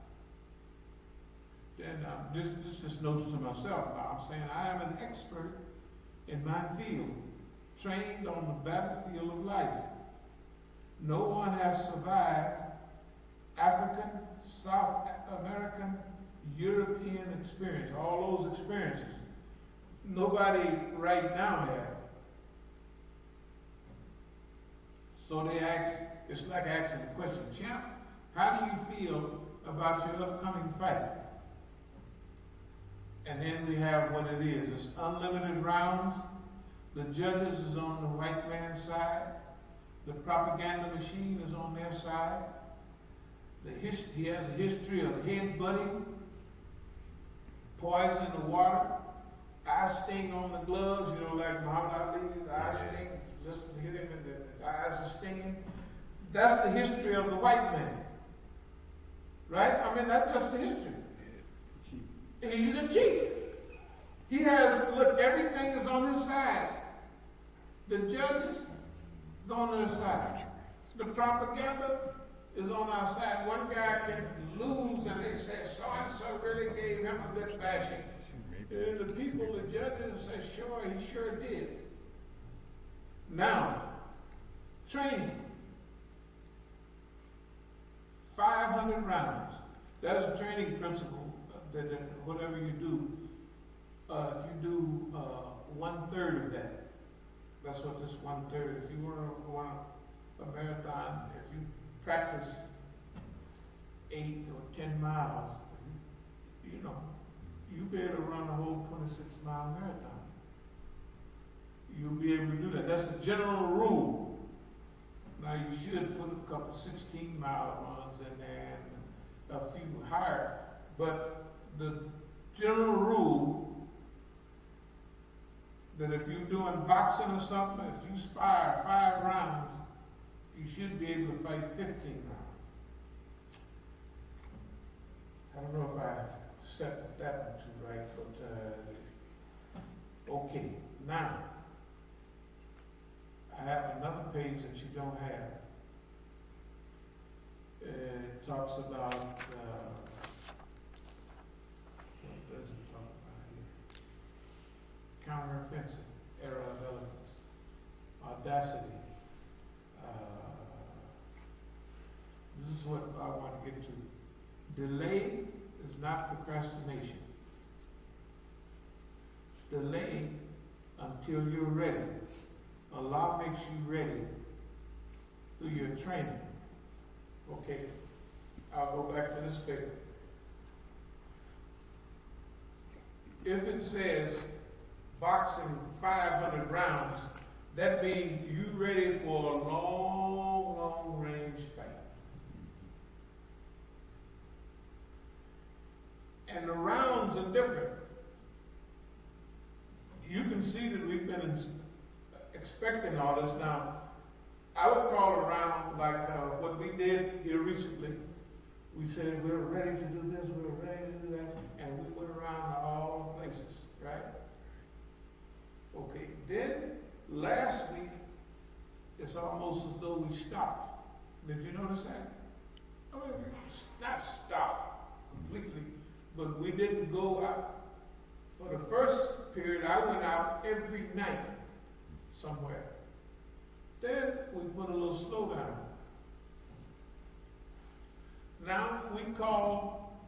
Then this just notes to myself. I'm saying I am an expert in my field, trained on the battlefield of life. No one has survived African, South American, European experience, all those experiences. Nobody right now has. So they ask, it's like asking the question, champ, how do you feel about your upcoming fight? And then we have what it is. It's unlimited rounds. The judges is on the white man's side. The propaganda machine is on their side. He has a history of headbutting, poison in the water, eye sting on the gloves, you know, like Muhammad Ali, the eye sting, just hit him and the eyes are stinging. That's the history of the white man. Right? I mean, that's just the history. He's a cheat. He has, look, everything is on his side. The judges is on their side. The propaganda is on our side. One guy can lose and they say, so-and-so really gave him a good bashing. And the people, the judges say, sure, he sure did. Now, training. 500 rounds. That is a training principle that whatever you do, if you do 1/3 of that, that's what this 1/3, if you want to run a marathon, if you practice 8 or 10 miles, you know, you'll be able to run a whole 26-mile marathon. You'll be able to do that. That's the general rule. Now, you should put a couple 16-mile runs in there and a few higher. But the general rule that if you're doing boxing or something, if you spar 5 rounds, you should be able to fight 15 rounds. I don't know if I set that one too right, but Okay, now, I have another page that you don't have. It talks about, what does it talk about here? Counteroffensive, error of eloquence, audacity. This is what I want to get to. Delay is not procrastination. Delay until you're ready. Allah makes you ready through your training. Okay, I'll go back to this paper. If it says boxing 500 rounds, that means you ready for a long, long range fight. And the rounds are different. You can see that we've been expecting all this. Now, I would call it a round like what we did here recently. We said we're ready to do this, we're ready to do that, and we went around to all places, right? Okay, then last week, it's almost as though we stopped. Did you notice that? I mean, not stopped completely, but we didn't go out. For the first period, I went out every night somewhere. Then we put a little slowdown. Now we call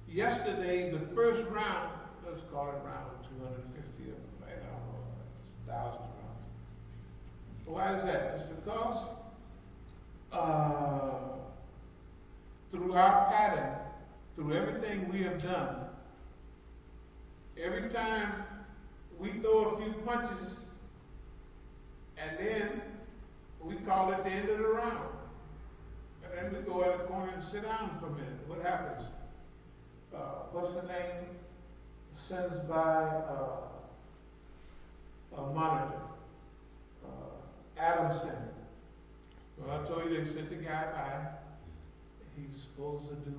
yesterday the first round, let's call it round 250 of the fight, I don't know, thousands of rounds. Why is that? It's because through our pattern, through everything we have done, every time we throw a few punches, and then we call it the end of the round. And then we go in the corner and sit down for a minute. What happens? What's the name? Sends by a monitor. Adamson. Well, I told you they sent the guy by. He's supposed to do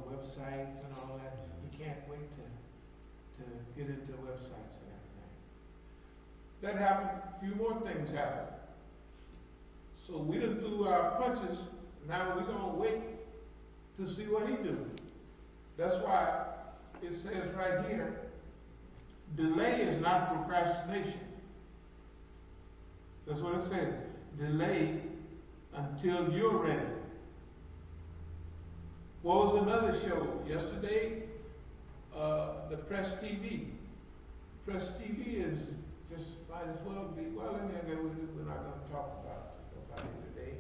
websites and all that. He can't wait to get into websites and everything. That happened. A few more things happened. So we done threw our punches. Now we're going to wait to see what he do. That's why it says right here, delay is not procrastination. That's what it says. Delay until you're ready. What was another show? Yesterday, the Press TV. Press TV is just might as well be, well, in there, we're not going to talk about it today.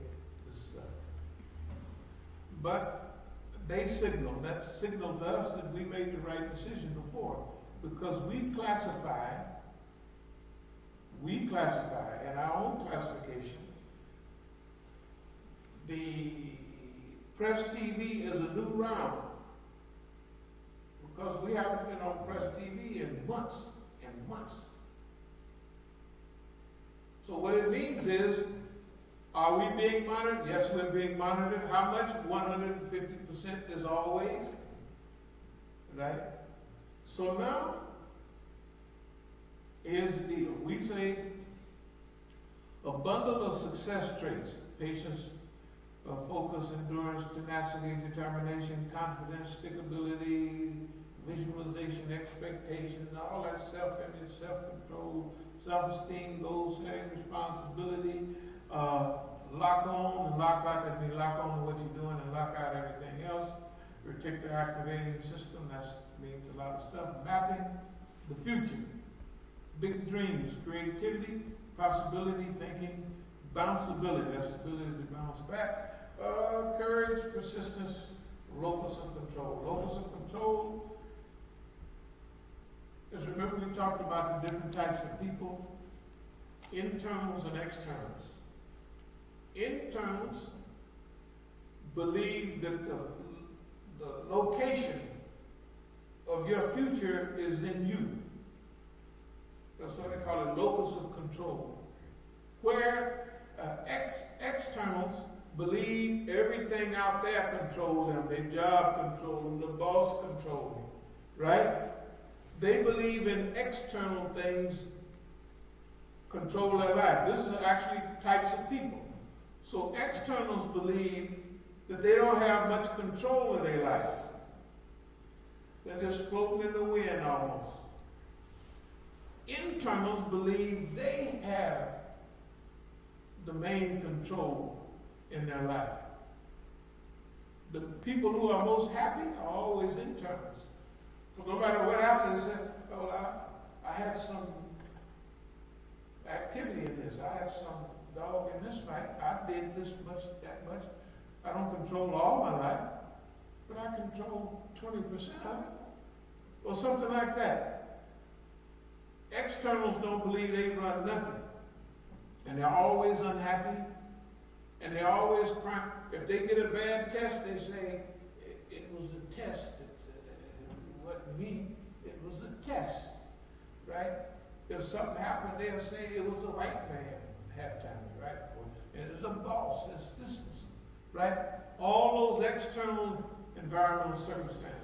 But they signaled to us that we made the right decision before, because we classify in our own classification, the Press TV is a new round, because we haven't been on Press TV in months and months. So what it means is, are we being monitored? Yes, we're being monitored. How much? 150% is always. Right? So now, here's the deal. We say a bundle of success traits: patience, focus, endurance, tenacity, determination, confidence, stickability, visualization, expectation, all that self-image, self-control, self-esteem, goal-setting, responsibility, lock on and lock out. That means lock on to what you're doing and lock out everything else. Reticular activating system, that means a lot of stuff. Mapping the future. Big dreams, creativity, possibility, thinking, bounceability, that's the ability to bounce back. Courage, persistence, locus of control. Locus of control is, remember we talked about the different types of people, internals and externals. Internals believe that the location of your future is in you. That's what they call it, locus of control. Where externals believe everything out there control them, their job control them, the boss control them, right? They believe in external things control their life. This is actually types of people. So externals believe that they don't have much control of their life. They're just floating in the wind almost. Internals believe they have the main control in their life. The people who are most happy are always internals. But no matter what happens, they say, oh, I had some activity in this. I had some dog in this fight. I did this much, that much. I don't control all my life, but I control 20% of it. Or something like that. Externals don't believe they run nothing. And they're always unhappy. And they always cry. If they get a bad test, they say, it was a test. It wasn't me. It was a test. Right? If something happened, they'll say it was a white man halftime, right? And it was a boss. It's this, right? All those external environmental circumstances.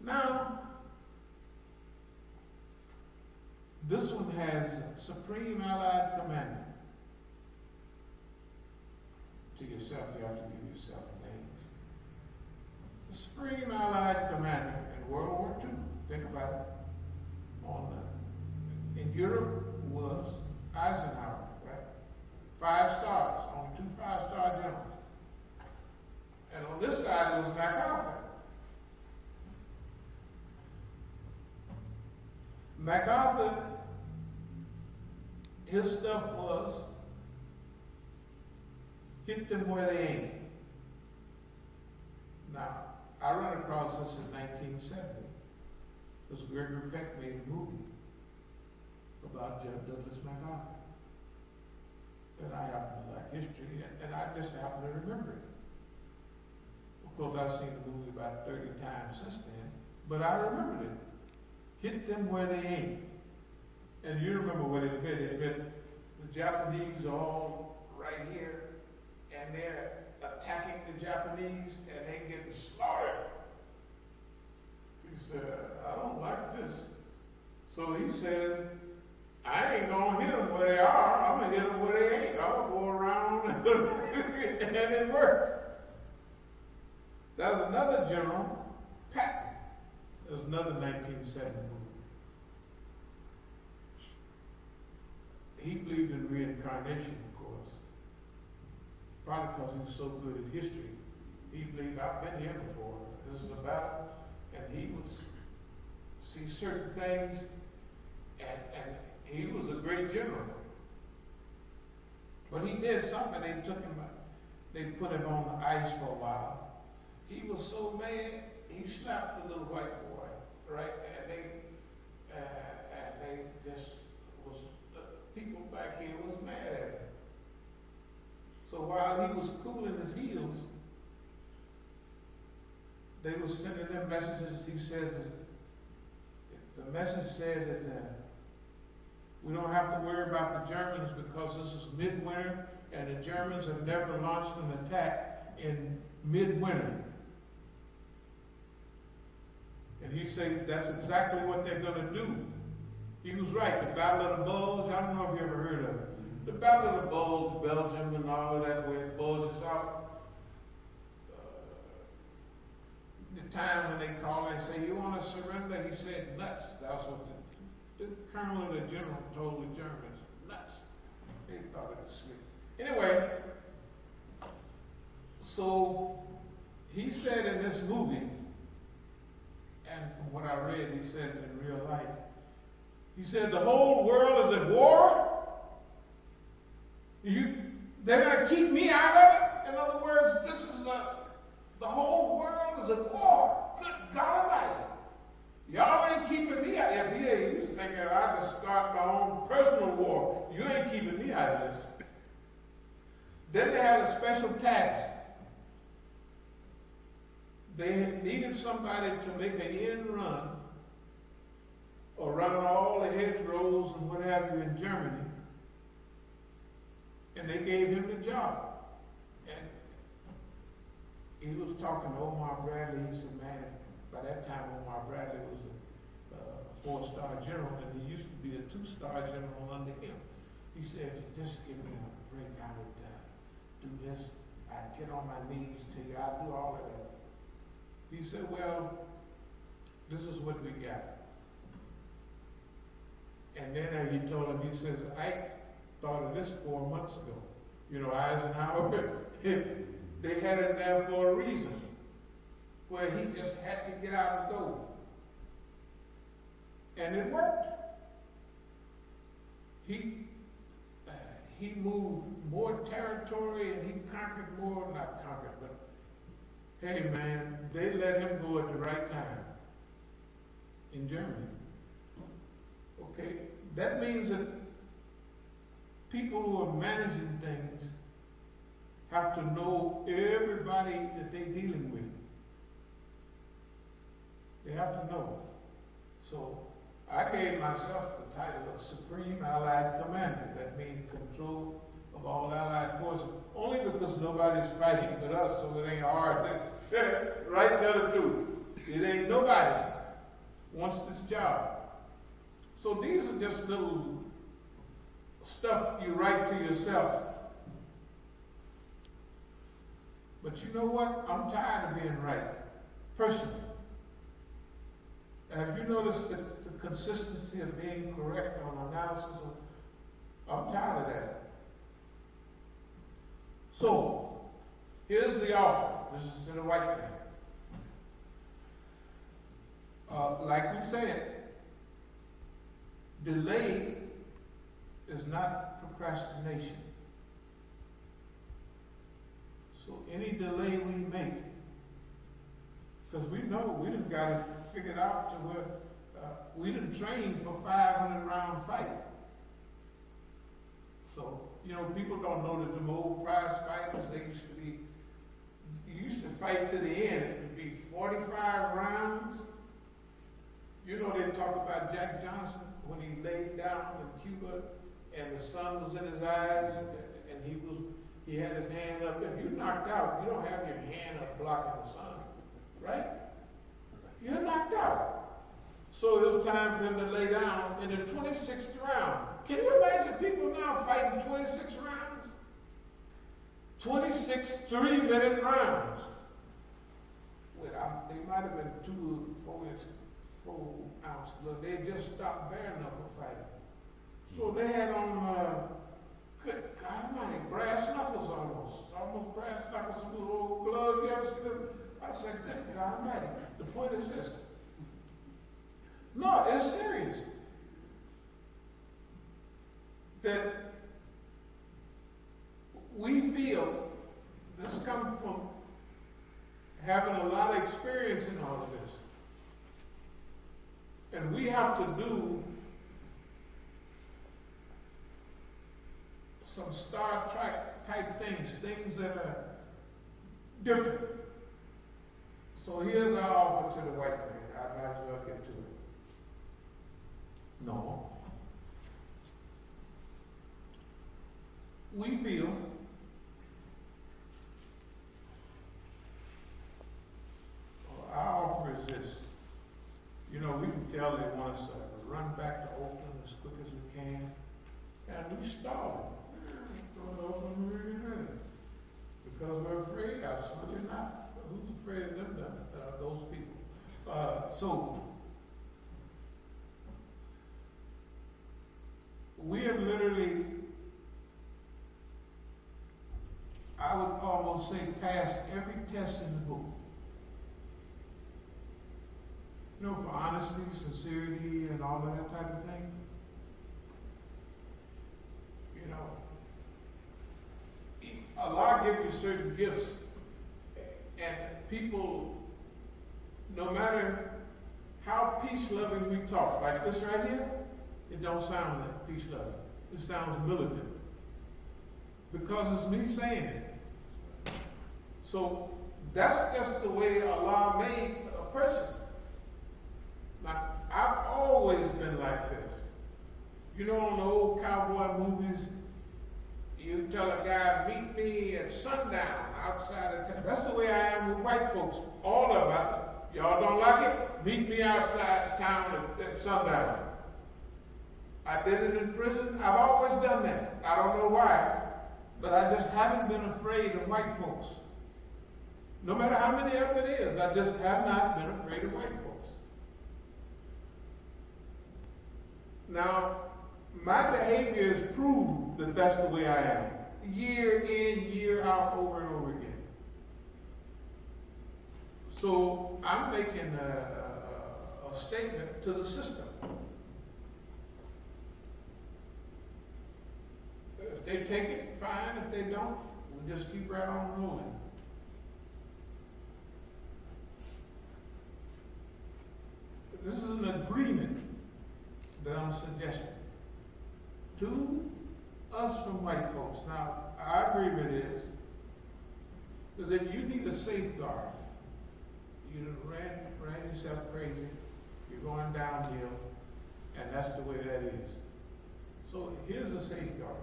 Now, this one has Supreme Allied Commander. To yourself, you have to give yourself names. The Supreme Allied Commander in World War II, think about it, in Europe was Eisenhower, right? 5 stars, only 2 5-star generals. And on this side, it was MacArthur. MacArthur, his stuff was hit them where they ain't. Now, I ran across this in 1970. Because Gregory Peck made a movie about Douglas MacArthur. And I happen to like history, and I just happen to remember it. Of course, I've seen the movie about 30 times since then, but I remembered it. Hit them where they ain't. And you remember what it meant. It meant the Japanese are all right here, and they're attacking the Japanese, and they're getting slaughtered. He said, I don't like this. So he said, I ain't going to hit them where they are. I'm going to hit them where they ain't. I'll go around. And it worked. That was another general, Patton. There was another 1970 movie. He believed in reincarnation, of course. Probably because he was so good at history. He believed, I've been here before. This is about, and he would see certain things, and he was a great general. But he did something. They put him on the ice for a while. He was so mad, he slapped the little white boy, right? And they just was, the people back here was mad at him. So while he was cooling his heels, they were sending them messages. He said, the message said that we don't have to worry about the Germans because this is midwinter, and the Germans have never launched an attack in midwinter. And he said that's exactly what they're going to do. He was right. The Battle of the Bulge, I don't know if you ever heard of it. The Battle of the Bulge, Belgium and all of that, where it bulges out. The time when they call and say, you want to surrender? He said, nuts. That's what the colonel or the general told the Germans, nuts. They thought it was slick. Anyway, so he said in this movie, and from what I read, he said in real life, he said the whole world is at war. They're going to keep me out of it? In other words, this is the whole world is at war. Good God Almighty. Y'all ain't keeping me out. If he was thinking I could start my own personal war, you ain't keeping me out of this. Then they had a special task. They needed somebody to make an end run around all the hedgerows and what have you in Germany. And they gave him the job. And he was talking to Omar Bradley. He said, man, by that time Omar Bradley 4-star general, and he used to be a 2-star general under him. He said, if you just give me a break, I would do this. I'd get on my knees to you. I'd do all of that. He said, well, this is what we got. And then he told him, he says, I thought of this 4 months ago. You know, Eisenhower, they had it there for a reason, where he just had to get out and go. And it worked. He moved more territory and he conquered more, not conquered, but hey man, they let him go at the right time in Germany. Okay, that means that people who are managing things have to know everybody that they're dealing with. They have to know. So I gave myself the title of Supreme Allied Commander. That means control of all Allied forces. Only because nobody's fighting with us, so it ain't hard. Right, tell the truth. It ain't nobody wants this job. So these are just little stuff you write to yourself. But you know what? I'm tired of being right, personally. Have you noticed the consistency of being correct on analysis? I'm tired of that. So, here's the offer. This is in the white man. Like we said, delay is not procrastination. So any delay we make, because we know we done got it figured out to where we done trained for 500-round fight. So, you know, people don't know that the old prize fighters, you used to fight to the end. It would be 45 rounds. You know, they talk about Jack Johnson when he laid down in Cuba and the sun was in his eyes and he had his hand up. If you're knocked out, you don't have your hand up blocking the sun, right? You're knocked out. So it was time for him to lay down in the 26th round. Can you imagine people now fighting 26 rounds? 26 3-minute rounds. They might have been 2 or 4 ounce blood. They just stopped bare knuckle fighting. So they had on, good God Almighty, brass knuckles almost brass knuckles, some little old glove. You ever see them? I said, good God Almighty. The point is this. No, it's serious. That we feel this comes from having a lot of experience in all of this. And we have to do some Star Trek type things that are different. So here's our offer to the white man. I'd might as well get to it. No. We feel our offer is this. You know, we can tell they want us to run back to Oakland as quick as we can, and we stall them. Throw Oakland really. Because we're afraid, absolutely not. Who's afraid of them? Those people. So, we have literally, I would almost say, passed every test in the book. You know, for honesty, sincerity, and all of that type of thing. You know, Allah gives you certain gifts, and people, no matter how peace-loving we talk, like this right here, it don't sound like peace-loving. It sounds militant. Because it's me saying it. So that's just the way Allah made a person. Now, I've always been like this. You know, in the old cowboy movies, you tell a guy, meet me at sundown outside of town. That's the way I am with white folks. All of us. Y'all don't like it? Meet me outside town at sundown. I did it in prison. I've always done that. I don't know why, but I just haven't been afraid of white folks. No matter how many of it is, I just have not been afraid of white folks. Now, my behavior has proved that that's the way I am. Year in, year out, over and over again. So I'm making a statement to the system. If they take it, fine. If they don't, we'll just keep right on rolling. This is an agreement that I'm suggesting to us from white folks. Now, our agreement is that you need a safeguard. You ran yourself crazy. You're going downhill, and that's the way that is. So here's a safeguard.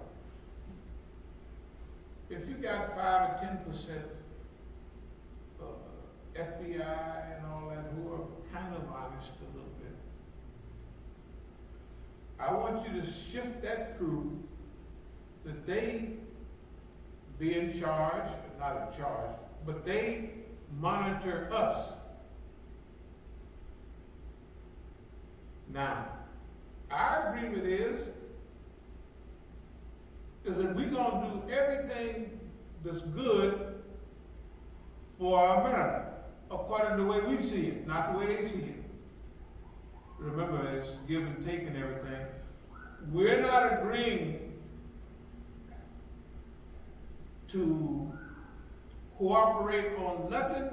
If you got 5 or 10% of FBI and all that who are kind of honest a little bit, I want you to shift that crew that they be in charge, not in charge, but they monitor us. Now, our agreement is that we're going to do everything that's good for America, according to the way we see it, not the way they see it. Remember, it's give and take and everything. We're not agreeing to cooperate on nothing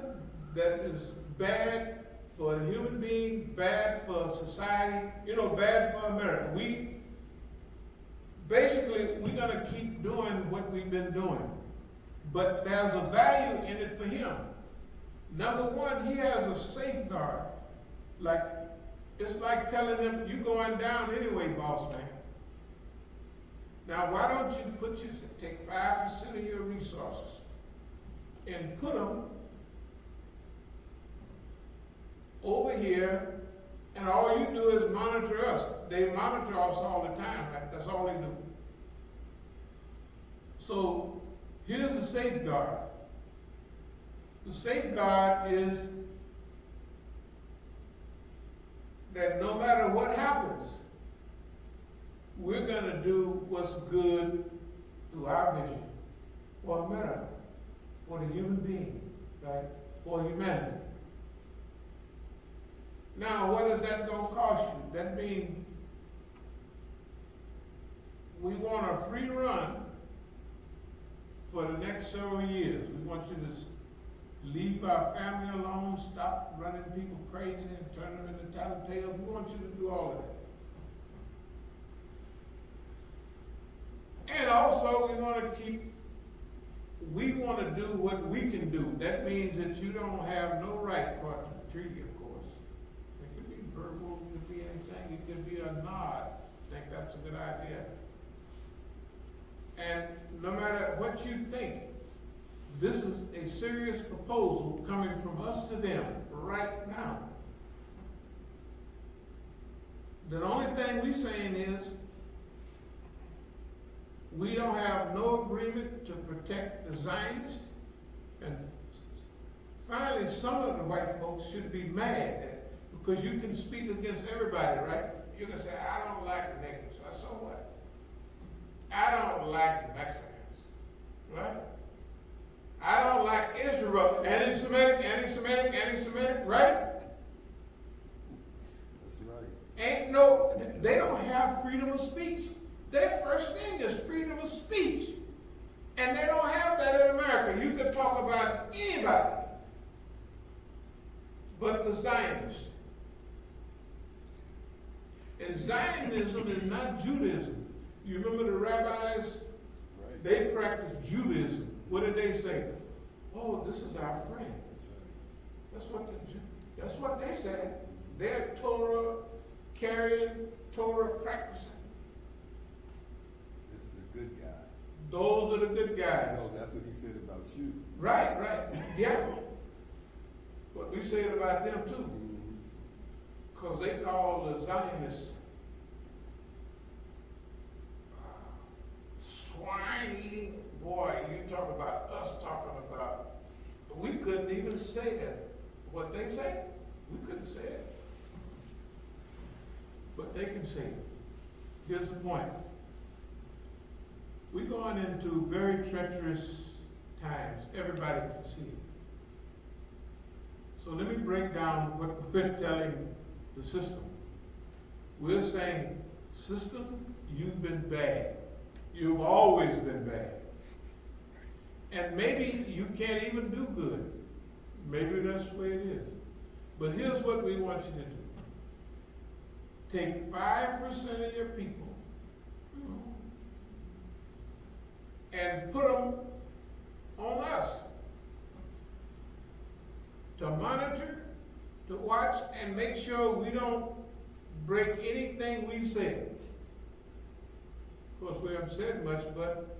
that is bad for a human being, bad for society, bad for America. We're going to keep doing what we've been doing. But there's a value in it for him. Number one, he has a safeguard. It's like telling him, you're going down anyway, boss man. Now, why don't you take 5% of your resources and put them over here, and all you do is monitor us. They monitor us all the time. That's all they do. So here's the safeguard. The safeguard is that no matter what happens, we're going to do what's good through our vision for America, for the human being, right? For humanity. Now, what is that going to cost you? That means we want a free run for the next several years. We want you to leave our family alone, stop running people crazy and turn them into tattletales. We want you to do all of that. And also, we want to do what we can do. That means that you don't have no right, according to the treaty, of course. It could be verbal, it could be anything, it could be a nod. I think that's a good idea. And no matter what you think, this is a serious proposal coming from us to them right now. The only thing we're saying is we don't have no agreement to protect the Zionists. And finally, some of the white folks should be mad because you can speak against everybody, right? You can say, I don't like niggas. So what? I don't like Mexicans, right? I don't like Israel. Anti-Semitic, right? That's right. They don't have freedom of speech. Their first thing is freedom of speech. And they don't have that in America. You could talk about anybody but the Zionists. And Zionism is not Judaism. You remember the rabbis? Right. They practiced Judaism. What did they say? Oh, this is our friend. That's what they said. They're Torah carrying, Torah practicing. This is a good guy. Those are the good guys. No, that's what he said about you. Right, yeah. But we say it about them too. Because they call the Zionists swine-eating. Boy, you talk about us talking about, we couldn't even say that. What they say, we couldn't say it. But they can say it. Here's the point. We're going into very treacherous times. Everybody can see it. So let me break down what we're telling the system. We're saying, system, you've been bad. You've always been bad. And maybe you can't even do good. Maybe that's the way it is. But here's what we want you to do. Take 5% of your people and put them on us to monitor, to watch, and make sure we don't break anything we say. Of course, we haven't said much, but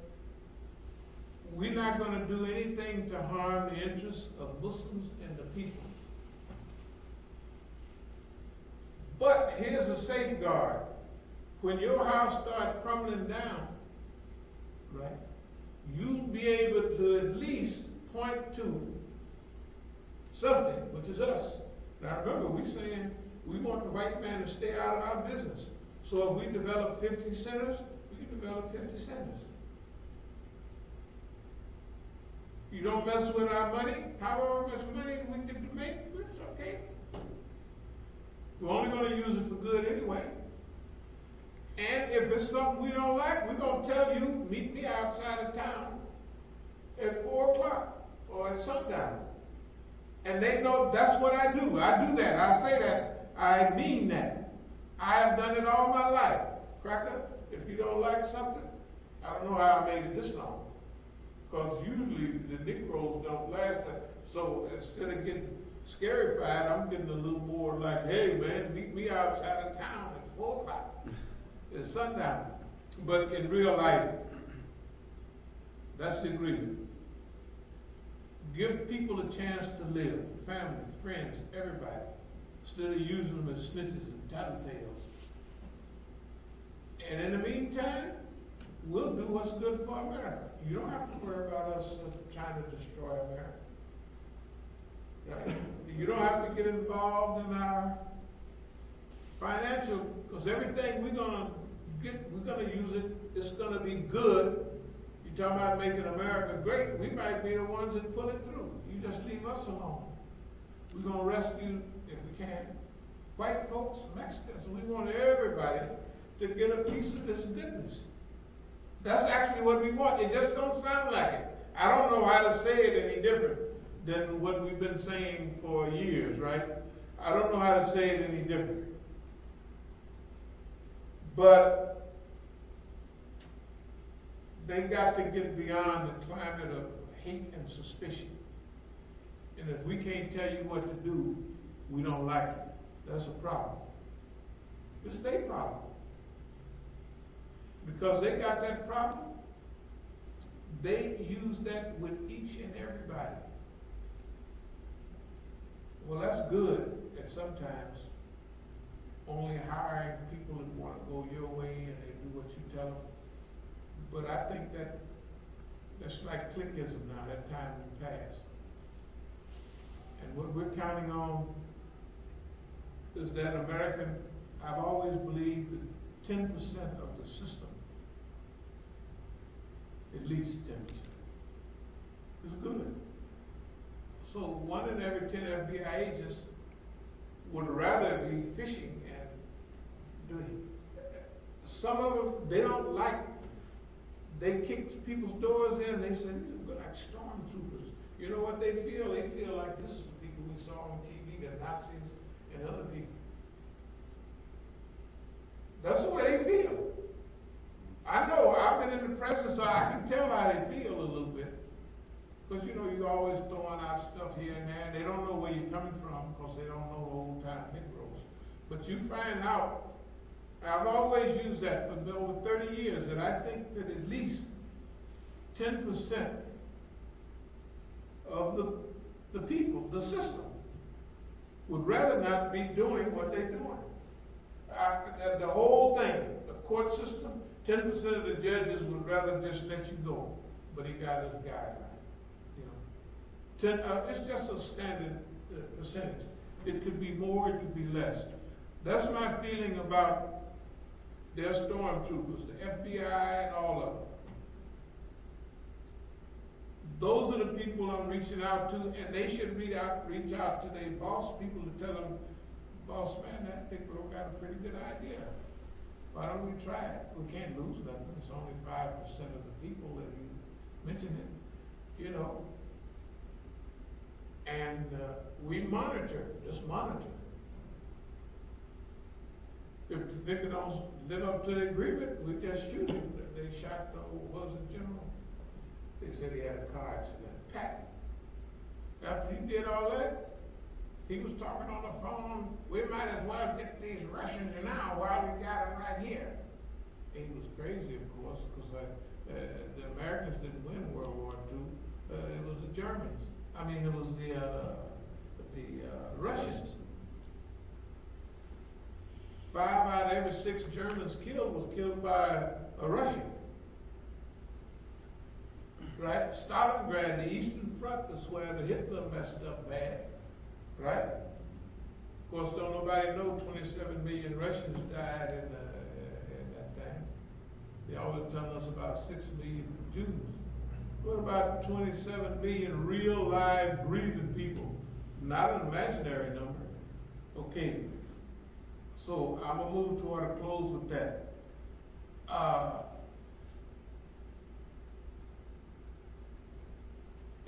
we're not going to do anything to harm the interests of Muslims and the people. But here's a safeguard. When your house starts crumbling down, right, you'll be able to at least point to something, which is us. Now remember, we're saying we want the white man to stay out of our business. So if we develop 50 centers, we can develop 50 centers. You don't mess with our money, however much money we can make, it's okay. We're only going to use it for good anyway. And if it's something we don't like, we're going to tell you, meet me outside of town at 4 o'clock or at sundown. And they know that's what I do. I do that. I say that. I mean that. I have done it all my life. Cracker, if you don't like something, I don't know how I made it this long. Because usually the Negroes don't last. So instead of getting scarified, I'm getting a little more like, hey man, meet me outside of town at 4 o'clock. It's sundown. But in real life, that's the agreement. Give people a chance to live, family, friends, everybody, instead of using them as snitches and tattletales. And in the meantime, we'll do what's good for America. You don't have to worry about us trying to destroy America. Right? You don't have to get involved in our financial, because everything we're gonna use it. It's gonna be good. You're talking about making America great. We might be the ones that pull it through. You just leave us alone. We're gonna rescue, if we can, white folks, Mexicans. We want everybody to get a piece of this goodness. That's actually what we want. It just don't sound like it. I don't know how to say it any different than what we've been saying for years, right? I don't know how to say it any different. But they got to get beyond the climate of hate and suspicion. And if we can't tell you what to do, we don't like it. That's a problem. It's their problem. Because they got that problem, they use that with each and everybody. Well, that's good at sometimes only hiring people that want to go your way and they do what you tell them. But I think that's like clickism now, that time will pass. And what we're counting on is that I've always believed that 10% of the system, at least 10%, is good. So 1 in every 10 FBI agents would rather be fishing and doing. Some of them, they don't like, they kick people's doors in, they say, we're like stormtroopers. You know what they feel? They feel like this is the people we saw on TV, the Nazis and other people. That's the way they feel. I know, I've been in the press, so I can tell how they feel a little bit. Because, you know, you're always throwing out stuff here and there, and they don't know where you're coming from because they don't know old-time Negroes. But you find out, I've always used that for over 30 years, that I think that at least 10% of the people, the system, would rather not be doing what they're doing. The whole thing, the court system, 10% of the judges would rather just let you go, but he got his guideline. You know, it's just a standard percentage. It could be more, it could be less. That's my feeling about their stormtroopers, the FBI, and all of them. Those are the people I'm reaching out to, and they should reach out to their boss people to tell them, boss man, that big bro got a pretty good idea. Why don't we try it? We can't lose nothing. It's only 5% of the people that you mentioned it, you know. And we monitor, just monitor. If the nigga don't live up to the agreement, we just shoot him. They shot the, what was it, General? They said he had a car accident. Patton. After he did all that, he was talking on the phone, we might as well get these Russians now while we got them right here. He was crazy, of course, because the Americans didn't win World War II. It was the Germans. I mean, it was the Russians. 5 out of every 6 Germans killed was killed by a Russian. Right? Stalingrad, the Eastern Front, is where the Hitler messed up bad. Right? Of course, don't nobody know 27 million Russians died in that time. They always tell us about 6 million Jews. What about 27 million real, live, breathing people? Not an imaginary number. Okay. So I'm going to move toward a close with that.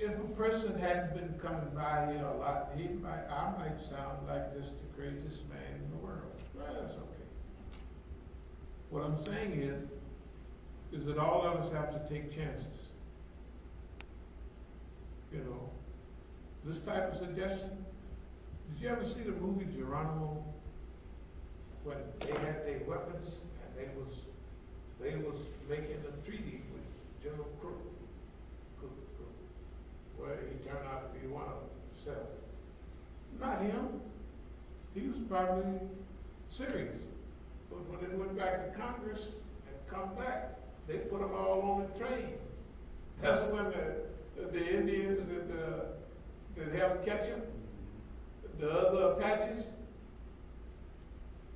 If a person hadn't been coming by here a lot, I might sound like just the craziest man in the world. Well, that's okay. What I'm saying is that all of us have to take chances. You know, this type of suggestion. Did you ever see the movie Geronimo? When they had their weapons and they was making a treaty with General Crook. Well, he turned out to be one of them himself. Not him. He was probably serious. But when they went back to Congress and come back, they put them all on the train. That's when the Indians that helped catch him, the other Apaches,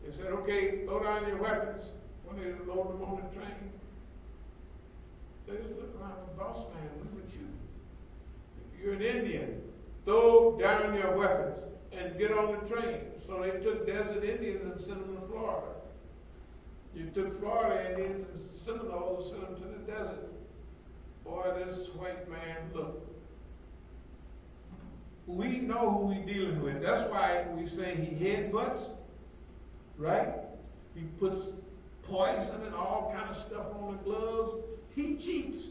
they said, okay, throw down your weapons. When they load them on the train, they just look around the boss man, we with you. If you're an Indian, throw down your weapons and get on the train. So they took desert Indians and sent them to Florida. You took Florida Indians and Seminoles and sent them to the desert. Boy, this white man, look. We know who we're dealing with. That's why we say he headbutts, right? He puts poison and all kind of stuff on the gloves. He cheats.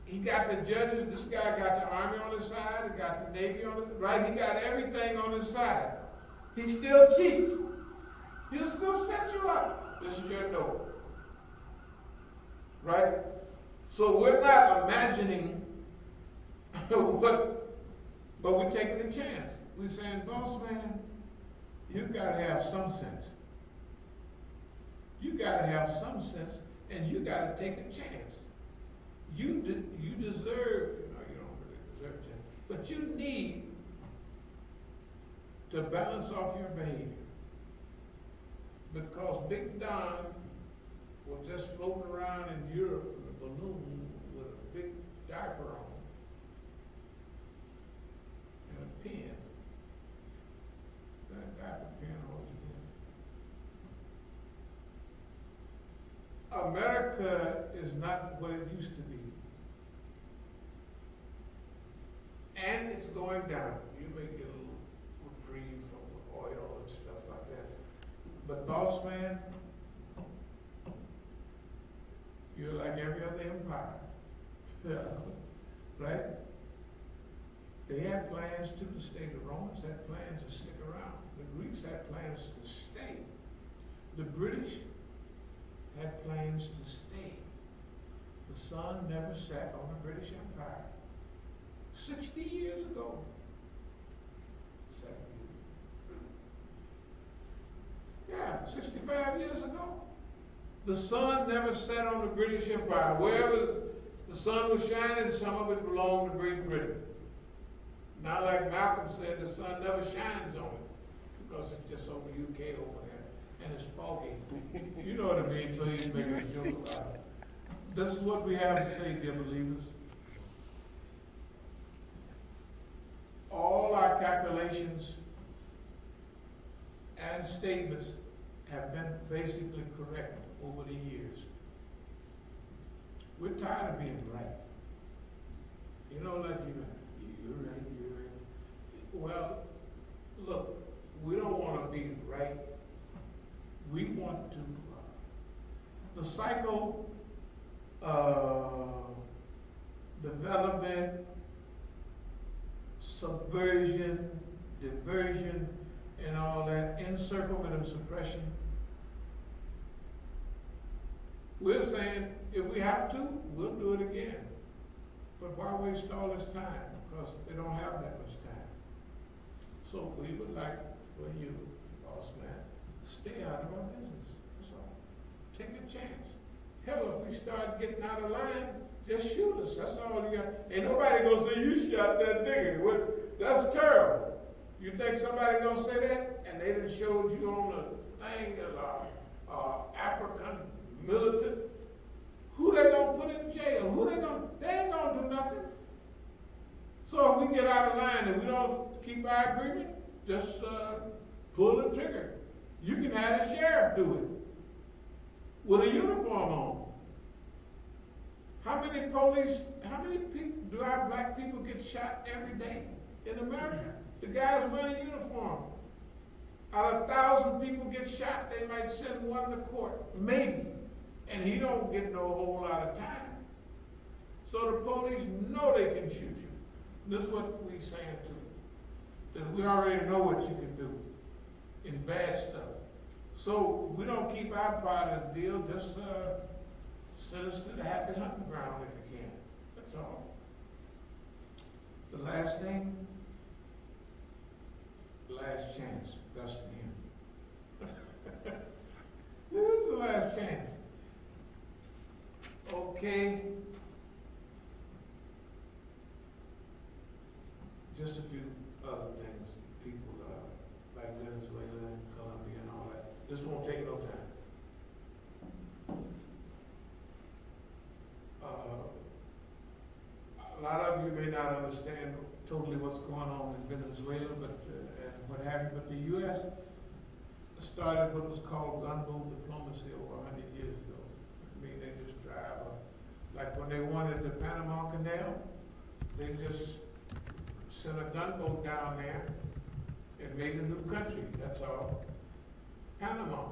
He got the judges. This guy got the Army on his side. He got the Navy on his side. Right? He got everything on his side. He still cheats. He'll still set you up. This is your door. Right? So we're not imagining what, but we're taking a chance. We're saying, boss man, you got to have some sense. You got to have some sense, and you got to take a chance. You deserve, you don't really deserve it, but you need to balance off your behavior. Because Big Don was just floating around in Europe in a balloon with a big diaper on and a pen. That diaper pen holds it in. America is not what it used to be. And it's going down. You may get a little reprieve from oil and stuff like that. But boss man, you're like every other empire. Yeah. Right? They had plans to stay. The Romans had plans to stick around. The Greeks had plans to stay. The British had plans to stay. The sun never set on the British Empire. 60 years ago. 70 years. 65 years ago. The sun never set on the British Empire. Wherever the sun was shining, some of it belonged to Great Britain. Not like Malcolm said, the sun never shines on it because it's just over UK over there and it's foggy. You know what I mean? So he's making a joke about it. This is what we have to say, dear believers. All our calculations and statements have been basically correct over the years. We're tired of being right. You know, like you're right. Well, look, we don't want to be right. We want to, the cycle of development, subversion, diversion, and all that, encirclement and suppression. We're saying if we have to, we'll do it again. But why waste all this time? Because they don't have that much time. So we would like for you, boss man, stay out of our business. That's all. Take a chance. Hell, if we start getting out of line, just shoot us. That's all you got. Ain't nobody gonna say you shot that nigga. That's terrible. You think somebody gonna say that? And they done showed you on the thing as African militant. Who they gonna put in jail? They ain't gonna do nothing. So if we get out of line and we don't keep our agreement, just pull the trigger. You can have the sheriff do it with a uniform on. How many people do our black people get shot every day in America? The guys wearing a uniform. Out of 1,000 people get shot, they might send one to court, maybe. And he don't get no whole lot of time. So the police know they can shoot you. This is what we saying to you. That we already know what you can do in bad stuff. So we don't keep our part of the deal, just send us to the happy hunting ground if you can. That's all. The last thing, the last chance, Dustin here. This is the last chance. Okay. Just a few other things. People like Venezuela and Colombia and all that. This won't take no time. A lot of you may not understand totally what's going on in Venezuela, but and what have you. But the U.S. started what was called gunboat diplomacy over 100 years ago. I mean, they just drive like when they wanted the Panama Canal, they just sent a gunboat down there and made a new country. That's all. Panama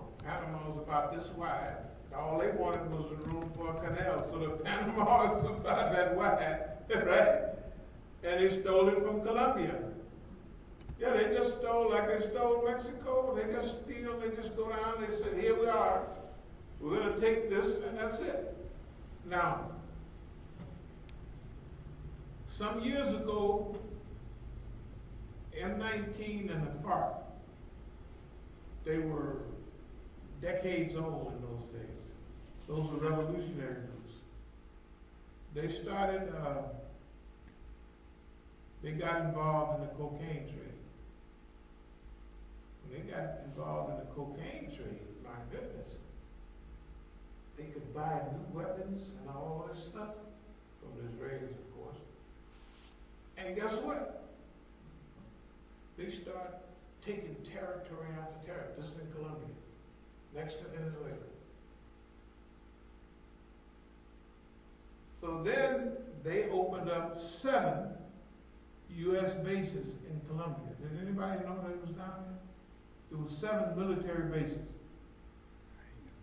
was about this wide. All they wanted was a room for a canal, so the Panama is about that wide, right? And they stole it from Colombia. Yeah, they just stole, like they stole Mexico. They just steal, they just go down, they said, here we are. We're going to take this, and that's it. Now, some years ago, M19 and the FARC, they were decades old in those days. Those were revolutionary groups. They started, they got involved in the cocaine trade. When they got involved in the cocaine trade, my goodness, they could buy new weapons and all this stuff from the Israelis, of course. And guess what? They start taking territory after territory. This is in Colombia, next to Venezuela. So then they opened up 7 U.S. bases in Colombia. Did anybody know that it was down there? It was 7 military bases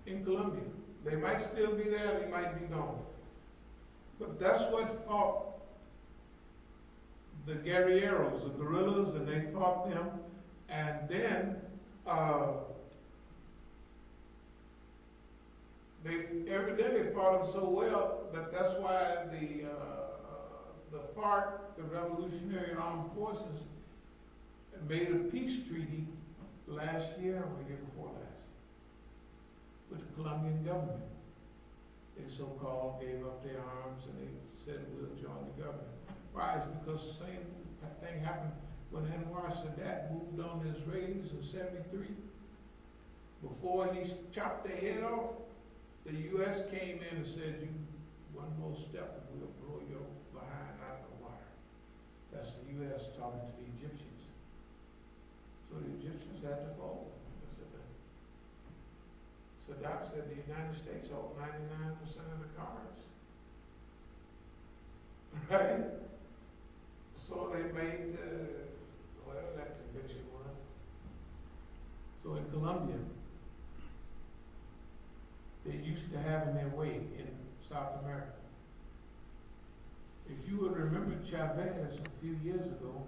in Colombia. They might still be there, they might be gone. But that's what fought the guerrilleros, the guerrillas, and they fought them. And then they evidently fought them so well that that's why the FARC, the Revolutionary Armed Forces, made a peace treaty last year or the year before last. with the Colombian government. They so-called gave up their arms and they said we'll join the government. Why? It's because the same thing happened when Anwar Sadat moved on the Israelis in '73. Before he chopped their head off, the U.S. came in and said, "You one more step and we'll blow your behind out of the water." That's the U.S. talking to the Egyptians. So the Egyptians had to fold. Sadat said the United States owned 99% of the cards. Right? So they made, that conviction won. So in Colombia, they used to having their way in South America. If you would remember Chavez a few years ago,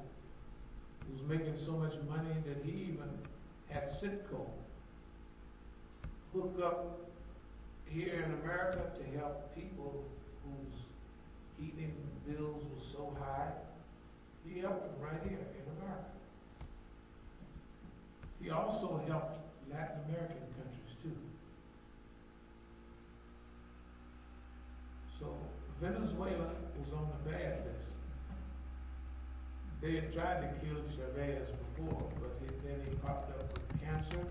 was making so much money that he even had Citgo hook up here in America to help people whose heating bills were so high. He helped them right here in America. He also helped Latin American countries too. So Venezuela was on the bad list. They had tried to kill Chavez before, but then he popped up with cancer,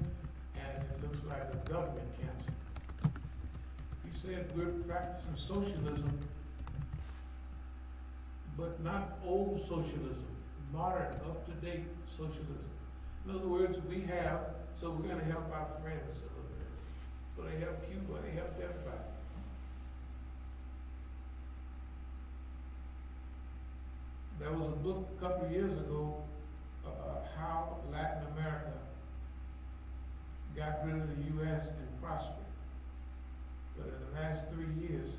and it looks like a government cancer. He said, we're practicing socialism, but not old socialism, modern, up-to-date socialism. In other words, we have, so we're going to help our friends a little bit. So they help Cuba, they helped everybody. There was a book a couple of years ago about how Latin America got rid of the U.S. and prospered. But in the last 3 years,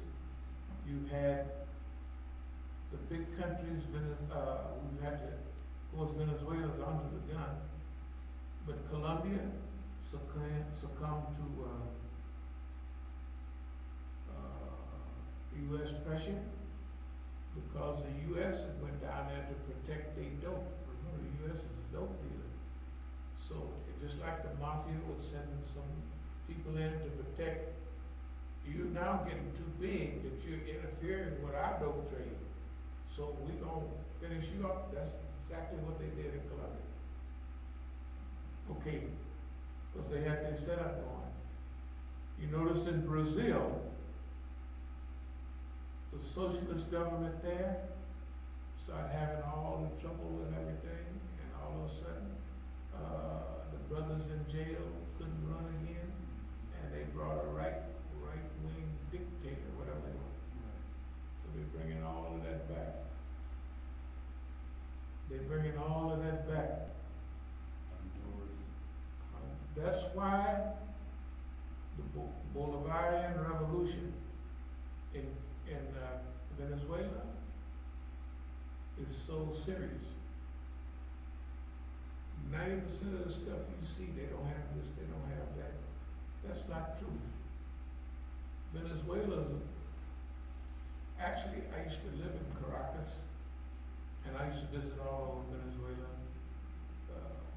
you've had the big countries, we've had to, of course, Venezuela's under the gun, but Colombia succumbed to U.S. pressure because the U.S. went down there to protect their dope. Remember, the U.S. is a dope dealer. So just like the mafia was sending some people in to protect, you're now getting too big that you're interfering with our dope trade. So we're going to finish you up. That's exactly what they did in Colombia. Okay, because they had their setup going. You notice in Brazil, the socialist government there started having all the trouble and everything, and all of a sudden, the brothers in jail couldn't run again, and they brought a right-wing dictator, whatever they want. So they're bringing all of that back. They're bringing all of that back. That's why the Bolivarian Revolution in Venezuela is so serious. 90% of the stuff you see, they don't have this, they don't have that. That's not true. Venezuela's actually, I used to live in Caracas, and I used to visit all over Venezuela.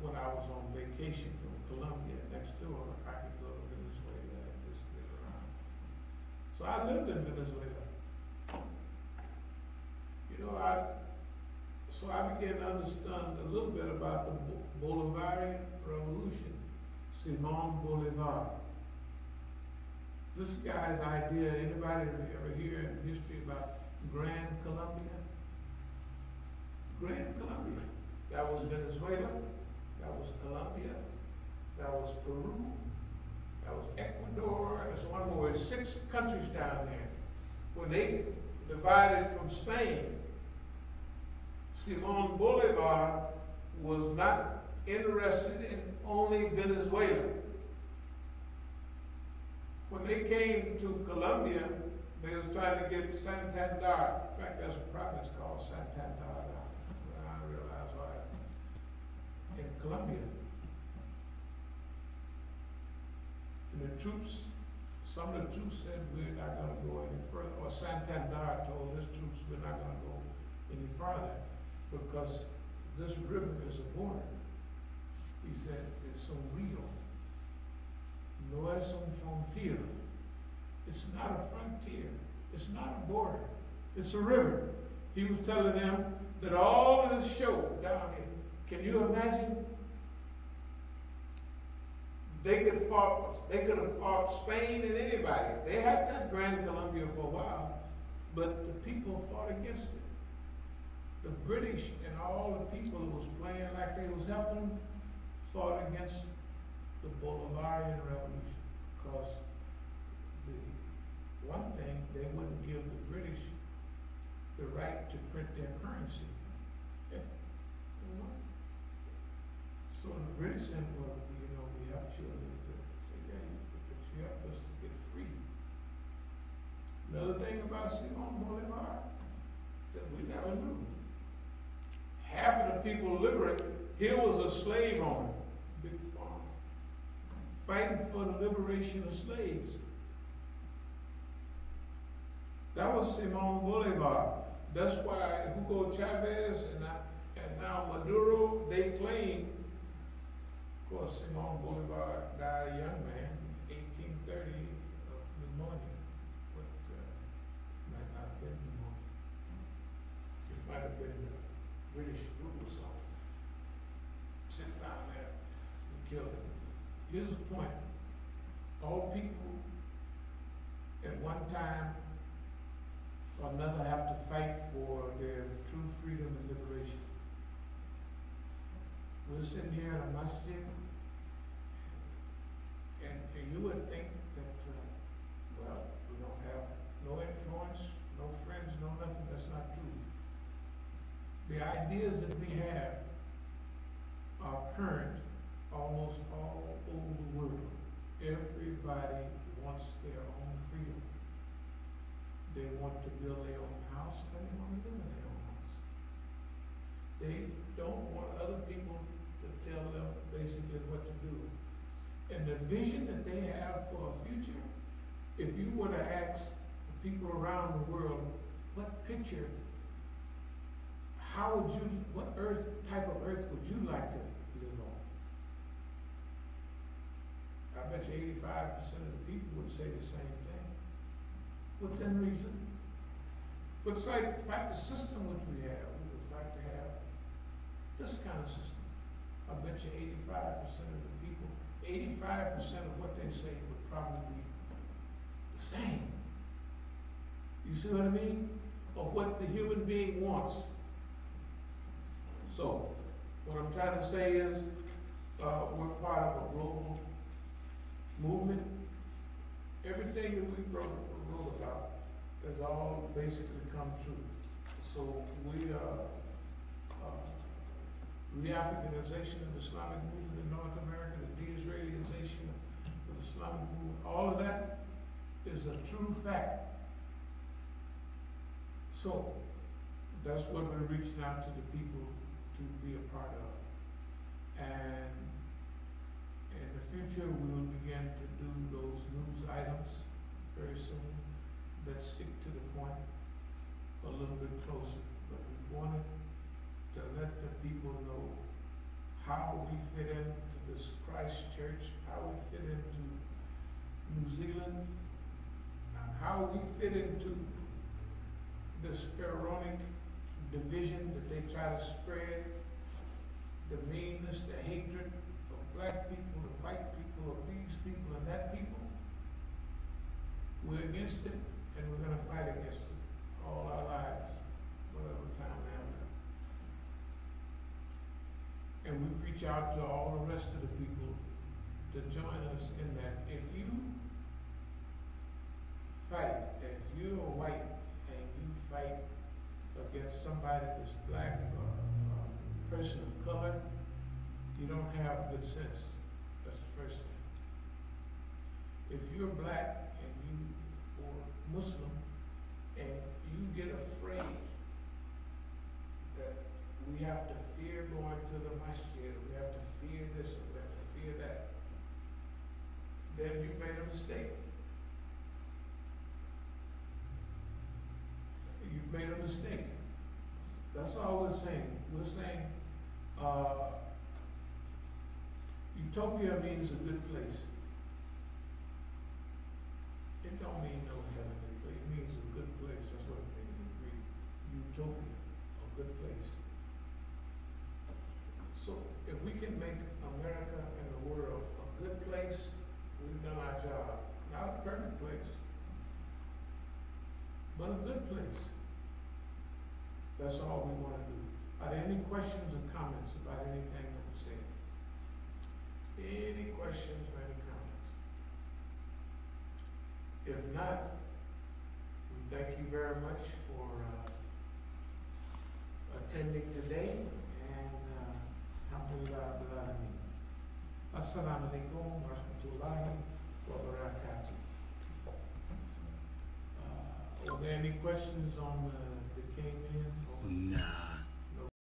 When I was on vacation from Colombia next door, I could go to Venezuela and just live around. So I lived in Venezuela. You know, so I began to understand a little bit about the Bolivarian Revolution, Simón Bolívar. This guy's idea, anybody ever hear in history about Grand Colombia? Grand Colombia. That was Venezuela, that was Colombia, that was Peru, that was Ecuador, and there's one more. There's 6 countries down there. When they divided from Spain, Simón Bolívar was not interested in only Venezuela. When they came to Colombia, they was trying to get Santander. In fact, there's a province called Santander. I realize why. In Colombia. And the troops, some of the troops said, we're not going to go any further. Or Santander told his troops, we're not going to go any farther because this river is a border. He said, it's un río. No es un frontier. It's a river. He was telling them that all of this show down here, can you imagine? They could have fought Spain and anybody. They had that Grand Columbia for a while, but the people fought against it. The British and all the people who was playing like they was helping fought against the Bolivarian Revolution, because the one thing, they wouldn't give the British the right to print their currency. Yeah. So the British said, well, we helped you a little bit. Say, yeah, but you helped us to get free. Another thing about Simon Bolivar that we never knew. Half of the people liberated, he was a slave owner, big farm, fighting for the liberation of slaves. That was Simon Bolivar. That's why Hugo Chavez and now Maduro, they claim, of course, Simon Bolivar died a young man, 1830, of pneumonia, but might not have been pneumonia. It might have been the British flu or something. Sit down there and killed him. Here's the point. All people at one time or another have to fight for their true freedom and liberation. We're sitting here in a masjid, and you would think that, well, we don't have no influence, no friends, no nothing. That's not true. The ideas that we have are current almost all over the world. Everybody wants their own freedom. They want to build their own house, and they want to live in their own house. They don't want other people to tell them basically what to do. And the vision that they have for a future, if you were to ask the people around the world, what picture, what type of earth would you like to live on? I bet you 85% of the people would say the same thing. Within reason. What type of system would we have? We would like to have this kind of system. I bet you 85% of the people, 85% of what they say would probably be the same. You see what I mean? Of what the human being wants. So, what I'm trying to say is, we're part of a global movement. Everything that we wrote about has all basically come true. So we re-Africanization of the Islamic movement in North America, the de-Israelization of the Islamic movement, all of that is a true fact. So that's what we're reaching out to the people to be a part of. And in the future, we will begin to do those news items very soon that stick to the point a little bit closer. But we wanted to let the people know how we fit into this Christ Church, how we fit into New Zealand, and how we fit into this pharaonic division that they try to spread, the meanness, the hatred of black people, of white people, of these people and that people. We're against it, and we're going to fight against it all our lives, whatever time we have left. And we reach out to all the rest of the people to join us in that. If you fight, if you're white and you fight against somebody that's black or a person of color, you don't have good sense. That's the first thing. If you're black and you or Muslim and you get afraid that we have to fear going to the masjid, we have to fear this, or we have to fear that, then you made a mistake. You've made a mistake. That's all we're saying. We're saying utopia means a good place. It don't mean no heavenly place. It means a good place. That's what it means in Greek. utopia, a good place. So if we can make America and the world a good place, we've done our job. Not a perfect place, but a good place. That's all we want to do. Are there any questions or comments about anything that was said? Any questions or any comments? If not, we thank you very much for attending today, and alhamdulillah. As-Sabiqun wa rahmatullahi wa barakatuh. Were there any questions on that came in? Nah.